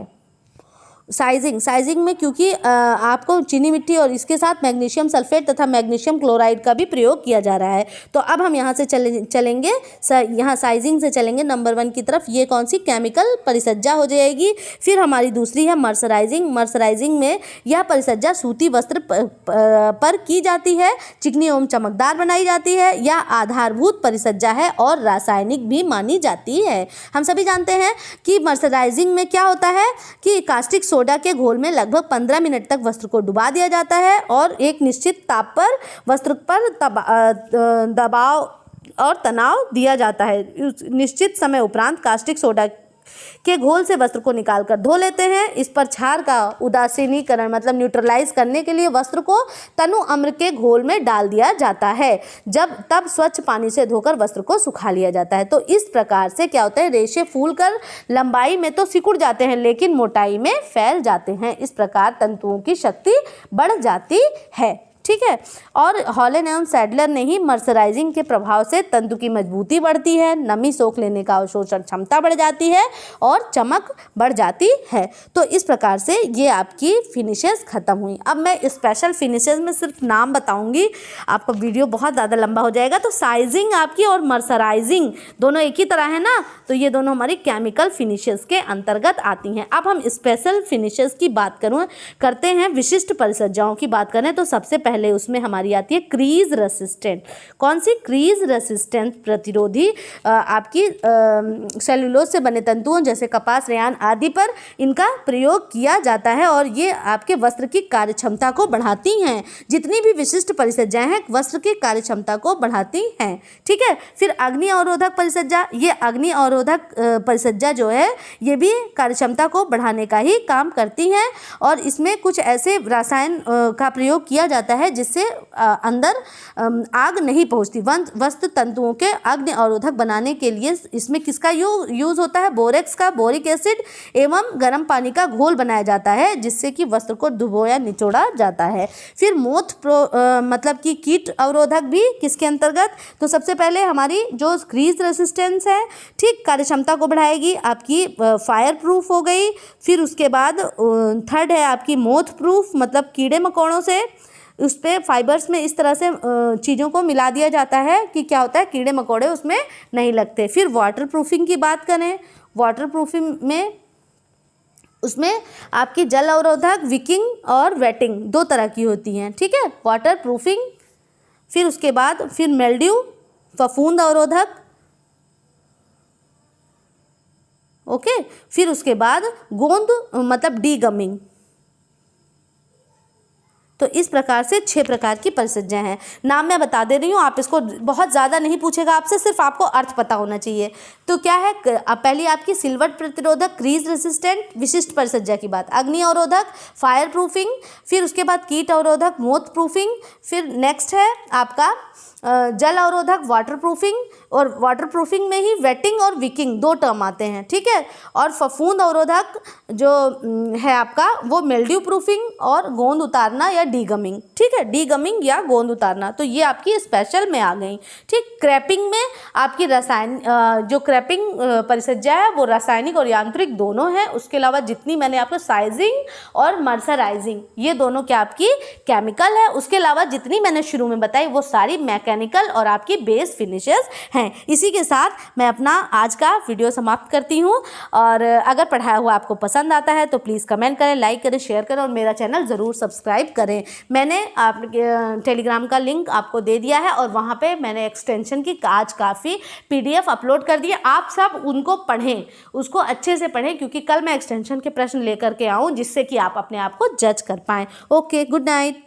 साइजिंग में क्योंकि आपको चीनी मिट्टी और इसके साथ मैग्नीशियम सल्फेट तथा मैग्नीशियम क्लोराइड का भी प्रयोग किया जा रहा है। तो अब हम यहाँ से चलेंगे यहाँ साइजिंग से चलेंगे नंबर 1 की तरफ। ये कौन सी केमिकल परिसज्जा हो जाएगी। फिर हमारी दूसरी है मर्सराइजिंग। मर्सराइजिंग में यह परिसज्जा सूती वस्त्र पर की जाती है, चिकनी एवं चमकदार बनाई जाती है, यह आधारभूत परिसज्जा है और रासायनिक भी मानी जाती है। हम सभी जानते हैं कि मर्सराइजिंग में क्या होता है कि कास्टिक सोडा के घोल में लगभग 15 मिनट तक वस्त्र को डुबा दिया जाता है और एक निश्चित ताप पर वस्त्र पर दबाव और तनाव दिया जाता है। निश्चित समय उपरांत कास्टिक सोडा के घोल से वस्त्र को निकालकर धो लेते हैं। इस पर क्षार का उदासीनीकरण मतलब न्यूट्रलाइज करने के लिए वस्त्र को तनु अम्ल के घोल में डाल दिया जाता है। तब स्वच्छ पानी से धोकर वस्त्र को सुखा लिया जाता है। तो इस प्रकार से क्या होता है, रेशे फूलकर लंबाई में तो सिकुड़ जाते हैं लेकिन मोटाई में फैल जाते हैं। इस प्रकार तंतुओं की शक्ति बढ़ जाती है, ठीक है। और हॉलन एवं सैडलर ने ही मर्सराइजिंग के प्रभाव से तंतु की मजबूती बढ़ती है, नमी सोख लेने का अवशोषण क्षमता बढ़ जाती है और चमक बढ़ जाती है। तो इस प्रकार से ये आपकी फिनिशेस खत्म हुई। अब मैं स्पेशल फिनिशेस में सिर्फ नाम बताऊंगी, आपका वीडियो बहुत ज़्यादा लंबा हो जाएगा। तो साइजिंग आपकी और मर्सराइजिंग दोनों एक ही तरह है ना, तो ये दोनों हमारी केमिकल फिनिशेस के अंतर्गत आती हैं। अब हम स्पेशल फिनिशेस की बात करते हैं, विशिष्ट परिसज्जाओं की बात करें तो सबसे पहले उसमें हमारी आती है क्रीज रेसिस्टेंट। कौन सी? क्रीज रेसिस्टेंट प्रतिरोधी। आपकी सेलुलोज से बने तंतुओं जैसे कपास, रेयान आदि पर इनका प्रयोग किया जाता है और ये आपके वस्त्र की कार्यक्षमता को बढ़ाती हैं। जितनी भी विशिष्ट परिसज्जाएं हैं वस्त्र की कार्यक्षमता को बढ़ाती हैं, ठीक है। फिर अग्नि अवरोधक परिसज्जा, ये अग्नि अवरोधक परिसज्जा जो है ये भी कार्यक्षमता को बढ़ाने का ही काम करती हैं और इसमें कुछ ऐसे रसायन का प्रयोग किया जाता है जिससे अंदर आग नहीं पहुंचती। वस्त्र तंतुओं के अग्नि अवरोधक बनाने के लिए इसमें किसका यूज होता है? बोरेक्स का, बोरिक एसिड एवं गर्म पानी का घोल बनाया जाता है जिससे कि वस्त्र को डुबोया निचोड़ा जाता है। फिर मतलब कि कीट अवरोधक भी किसके अंतर्गत? तो सबसे पहले हमारी जो क्रीज रेसिस्टेंस है, ठीक, कार्यक्षमता को बढ़ाएगी, आपकी फायर प्रूफ हो गई। फिर उसके बाद थर्ड है आपकी मोथ प्रूफ, मतलब कीड़े मकोड़ों से उस पर फाइबर्स में इस तरह से चीज़ों को मिला दिया जाता है कि क्या होता है, कीड़े मकोड़े उसमें नहीं लगते। फिर वाटर प्रूफिंग की बात करें, वाटर प्रूफिंग में उसमें आपकी जल अवरोधक, विकिंग और वेटिंग दो तरह की होती हैं, ठीक है, वाटर प्रूफिंग। फिर उसके बाद फिर मेल्ड्यू, फफूंद अवरोधक, ओके। फिर उसके बाद गोंद मतलब डी गमिंग, तो इस प्रकार से 6 प्रकार की परिसज्जाएं हैं। नाम मैं बता दे रही हूँ, आप इसको बहुत ज़्यादा नहीं पूछेगा आपसे, सिर्फ आपको अर्थ पता होना चाहिए। तो क्या है, पहली आपकी सिलवट प्रतिरोधक, क्रीज रेसिस्टेंट विशिष्ट परिसज्जा की बात, अग्नि अवरोधक, फायर प्रूफिंग, फिर उसके बाद कीट अवरोधक, मोथ प्रूफिंग, फिर नेक्स्ट है आपका जल अवरोधक, वाटर प्रूफिंग, और वाटर प्रूफिंग में ही वेटिंग और विकिंग 2 टर्म आते हैं, ठीक है। और फफूंद अवरोधक जो है आपका वो मिल्ड्यू प्रूफिंग और गोंद उतारना या डीगमिंग, ठीक है, डीगमिंग या गोंद उतारना। तो ये आपकी स्पेशल में आ गई, ठीक। क्रैपिंग में आपकी जो क्रैपिंग परिसज्जा है वो रासायनिक और यांत्रिक दोनों है। उसके अलावा जितनी मैंने आपको साइजिंग और मर्सराइजिंग ये दोनों क्या आपकी केमिकल है। उसके अलावा जितनी मैंने शुरू में बताई वो सारी मैकेनिकल और आपकी बेस फिनिशेस हैं। इसी के साथ मैं अपना आज का वीडियो समाप्त करती हूँ। और अगर पढ़ाया हुआ आपको पसंद आता है तो प्लीज़ कमेंट करें, लाइक करें, शेयर करें और मेरा चैनल ज़रूर सब्सक्राइब करें। मैंने आप टेलीग्राम का लिंक आपको दे दिया है और वहाँ पे मैंने एक्सटेंशन की आज काफ़ी PDF अपलोड कर दिए। आप सब उनको पढ़ें, उसको अच्छे से पढ़ें, क्योंकि कल मैं एक्सटेंशन के प्रश्न लेकर के आऊँ जिससे कि आप अपने आप को जज कर पाएँ। Okay, good night.